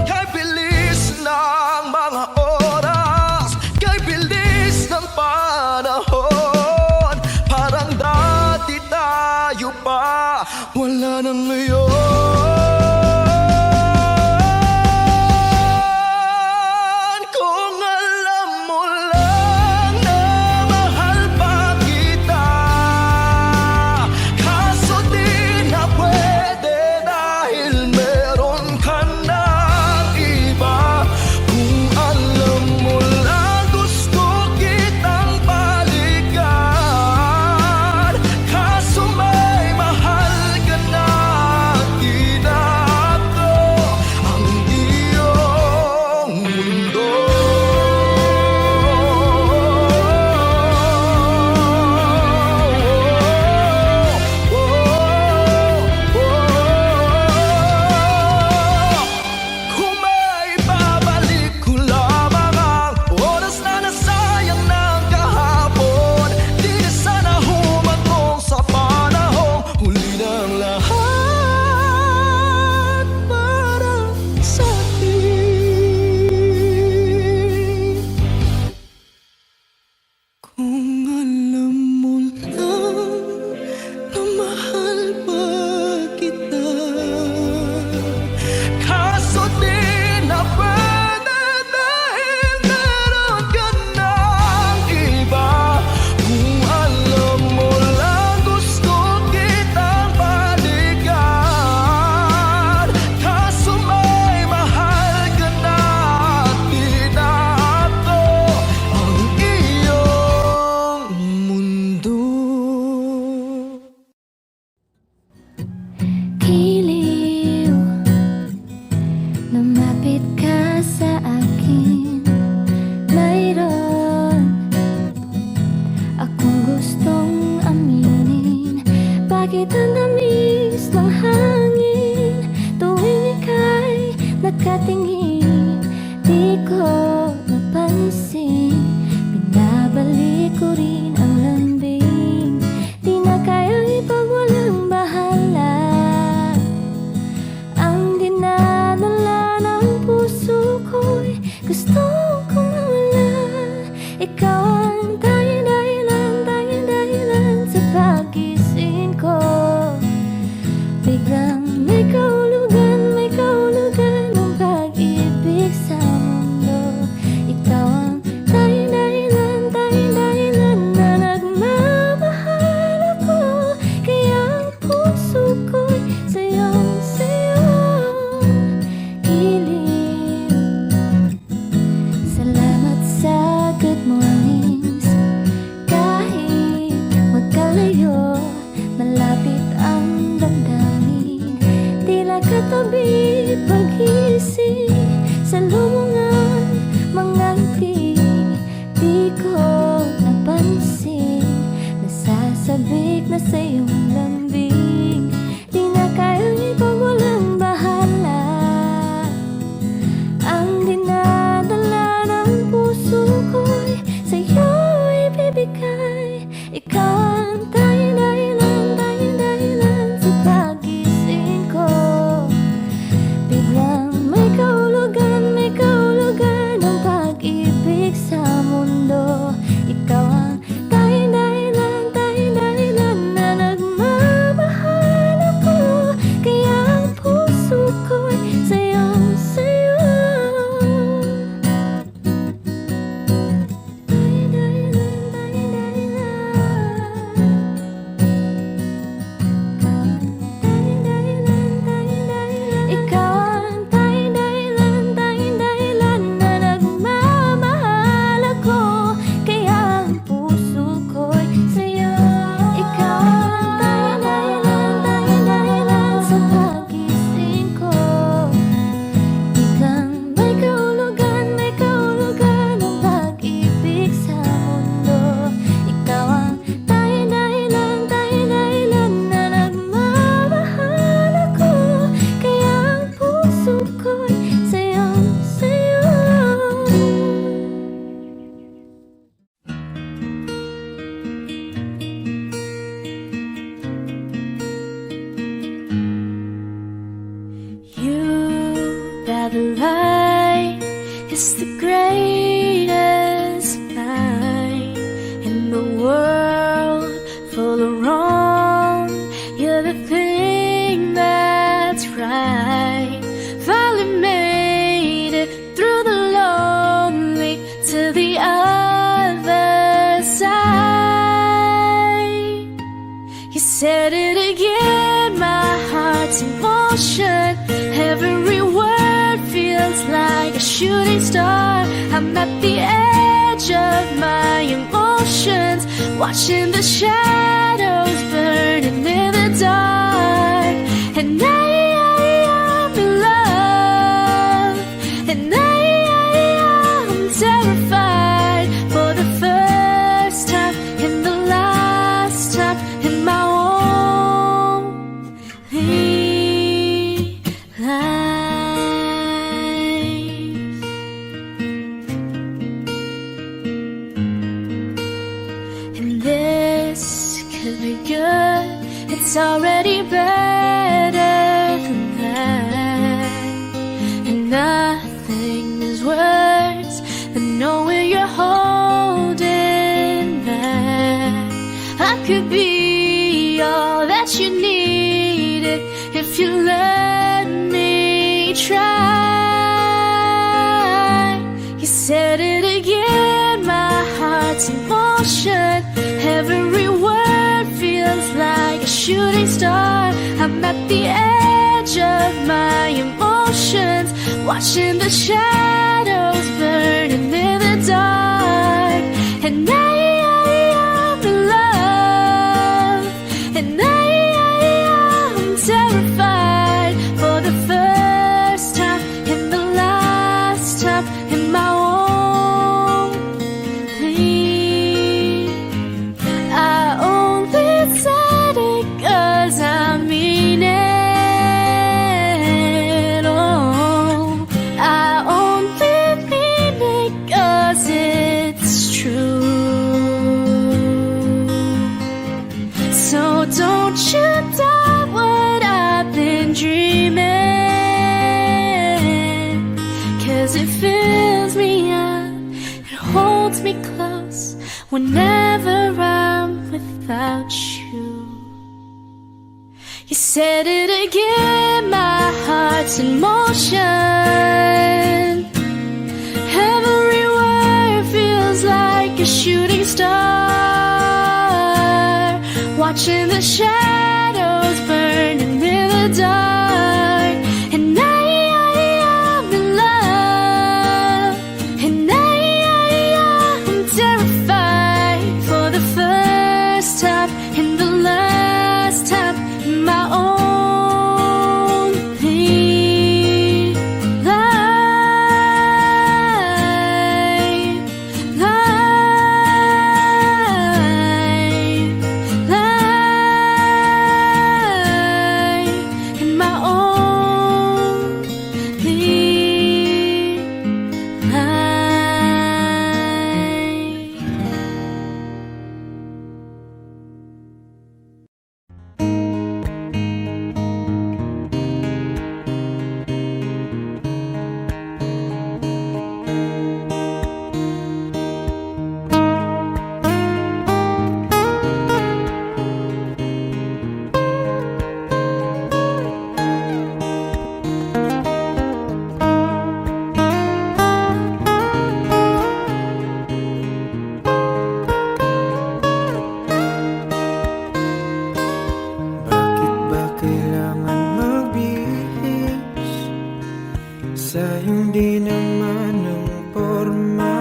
Kay bilis ng mga oras, kay bilis ng panahon, parang dati tayo pa, wala na ngayon. Kung alam mo lang na mahal pa kita, kaso di na pwede dahil meron ka ng iba. Kung alam mo lang gusto kitang balikan, kaso may mahal ka na, di na ako ang iyong mundo. Kung may babalik ko lamang ang oras na nasayang ng kahapon, di na sana humantong sa panahong huli ng lahat para sa atin. Kung alam mo lang na mahal pa kita, kaso di na pwede dahil meron ka ng iba. Kung alam mo lang gusto kitang balikan, kaso may mahal ka na, di na ako ang iyong mundo. Giliw, lumapit ka sa akin. Mayroon akong gustong aminin. Bakit ang tamis ng hangin tuwing ika'y nakatingin? Di ko napansin, binabalik ko rin ang lambing. Di na kayang ipagwalang bahala ang dinadala ng puso ko'y gustong kumawala. Ikaw ang tanging dahilan sa pagising ko. Biglang may kahulugan ng pag-ibig sa mundo. Ikaw ang tanging dahilan na nagmamahal ako. Kaya ang puso ko'y sayong-sayo. Giliw, salamat sa good mornings. Kahit magkalayo, malapit ang damdamin. Tila katabi pag-isip sa lumungan mga ngiti. Di ko napansin, nasasabik na sa iyong lambing. Di na kayang ipagwalang bahala ang dinadala ng puso ko'y sa'yo ibibigay. Ikaw ang tanging dahilan sa pagising ko. Biglang may kahulugan ng pag-ibig sa mundo. Ikaw ang tanging dahilan na nagmamahal ako. Kaya ang puso ko'y sayong-sayo. Tanging dahilan said it again, my heart's in motion. Every word feels like a shooting star. I'm at the edge of my emotions, watching the shadows burning in the dark. And I'm in love, and I'm terrified for the first time and the last time in my only life. And this could be good. It's already better than that. And nothing is worse than knowing you're holding back. I could be all that you needed if you let me try. You said it again, my heart's in motion. Every word feels like a shooting star. I'm at the edge of my emotions, watching the shadows burning in the dark. And I'm in love, and I'm terrified for the first time and the last time in my only. I only said it 'cause I mean it. Oh, I only mean it 'cause it's true. So don't you doubt what I've been dreaming, 'cause it fills me up, it holds me close whenever I'm without you. You said it again, my heart's in motion. Every word feels like a shooting star, watching the shadows burning in the dark. And I'm in love, and I'm terrified for the first time and the last time in my only life. In my only life. Bakit ba kailangan magbihis sa iyong di naman ng porma?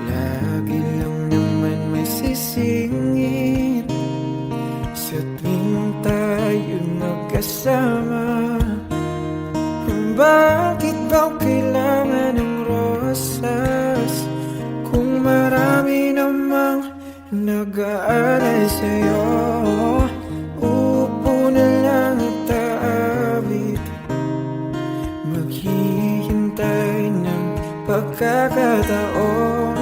Lagi lang naman may sisingit sa tuwing tayo magkasama. Bakit ba kailangan ng rosas kung marami namang nag-aalay sa'yo? Upo na lang at aabit, maghihintay ng pagkakataon.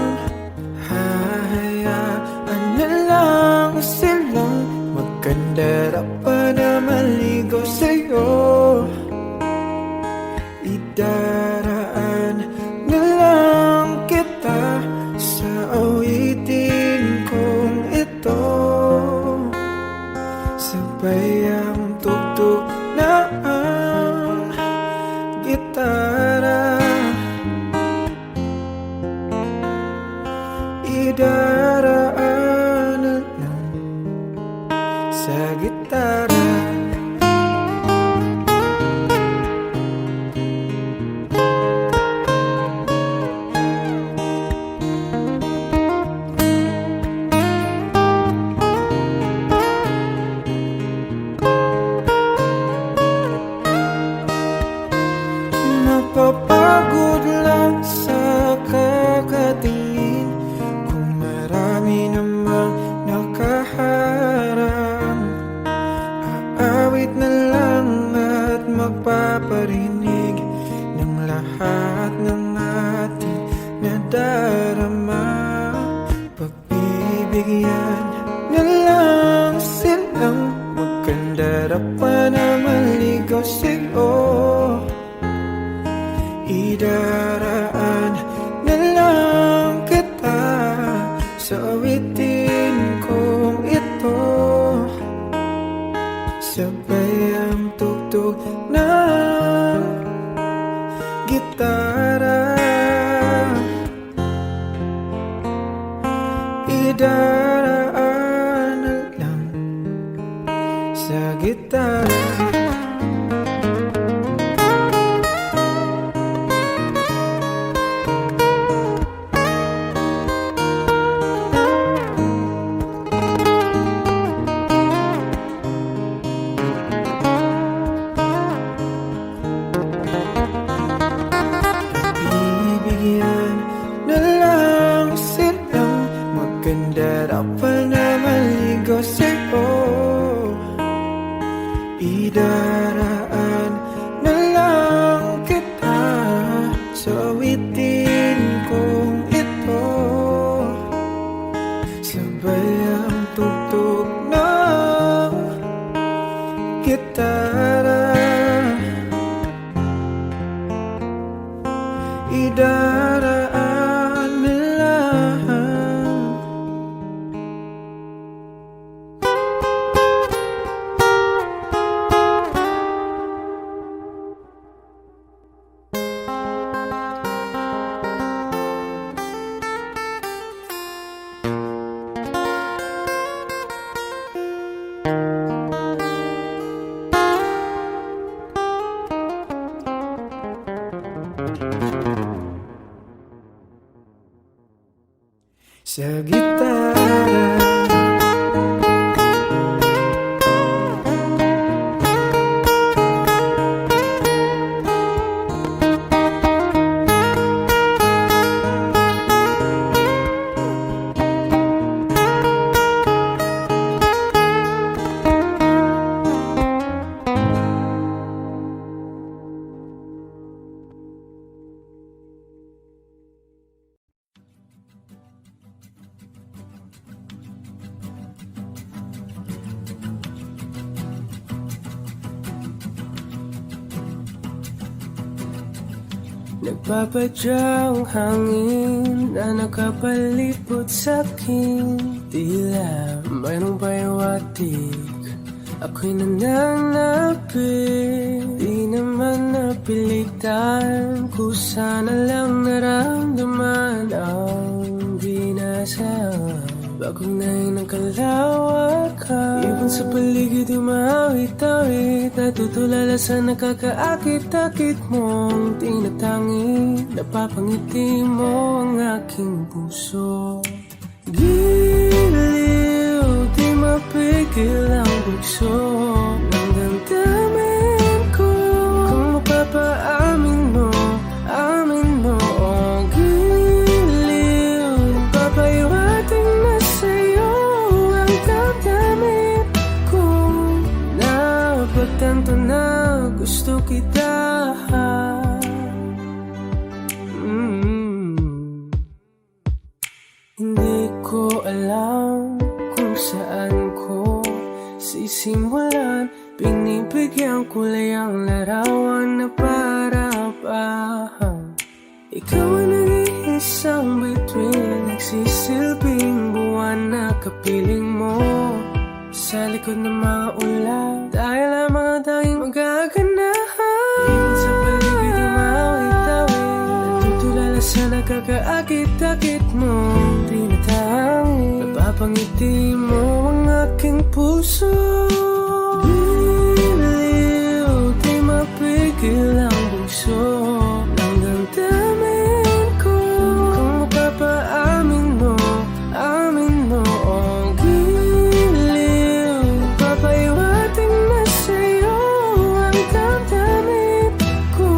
Hahayaan na lang silang magkandara pa na maligaw sa'yo. Idaraan na lang kita sa awitin kong ito, sabay ang tugtog ng gitara. Idaraan na lang na lang silang magkandara pa na maligaw sa'yo. Idaraan na lang kita sa awitin kong ito. Sabay ang tugtog ng gitara. Idaraan na lang sa gitara. Bibigyan na lang silang magkandara pa na maligaw sa'yo. Idaraan na lang kita sa awitin kong ito. Sabay ang tugtog ng gitara. Idaraan mo lang. Sa gitara. Nagpapadyang hangin na nakapalipot sa'kin. Tila mayroong payawatik, ako'y nananapit. Di naman napilitan, kusana lang naramdaman ang binasa. Bagong nahin ng kalawakan, ibon sa paligid umawit-awit. Natutulala sa nakakaakit-akit mong tinatangi. Napapangiti mo ang aking puso. Giliw, di mapigil ang bugso ng damdamin ko. Kung mapapaamin mo, amin mo. Oh, giliw, papayawating na sa'yo ang damdamin ko. Napagtanto na gusto kita. Hindi ko alam kung saan ko sisimulan. Binibigyan kulay ang larawan na para-parahan. Ikaw ang nag-iisang bituin, nagsisilbing buwan na kapiling mo. Sa likod ng mga ulan, dahil ang mga tanging magaganahan. Ibon sa paligid umawit-awit, natutulala sa nakakaakit-akit mo. Tinatangi, napapangiti mo ang aking puso. Giliw, di mapigil ang bugso ng damdamin ko. Kung mapapaamin mo, amin mo. Oh, giliw, papayawating na sa'yo ang damdamin ko.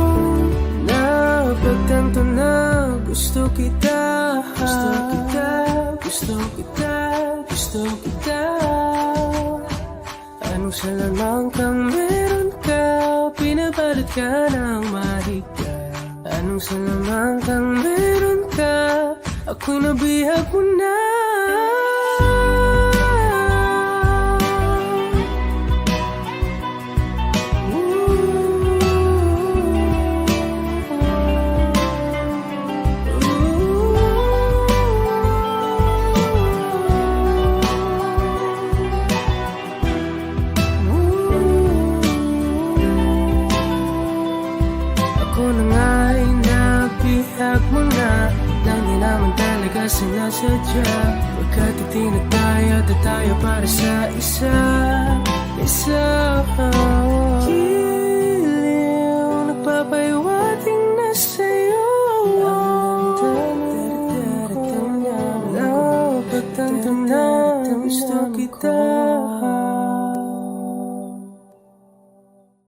Napagtanto na gusto kita. Gusto kita, gusto kita, gusto kita. Anong salamang kang meron ka, pinabalot ka ng mahigpit. Anong salamang kang meron ka, ako'y nabihag mo na. Tinanggap mo na di naman talaga sinasadya. Pagkat itinag tayo at tayo para sa isa. Giliw nagpapayo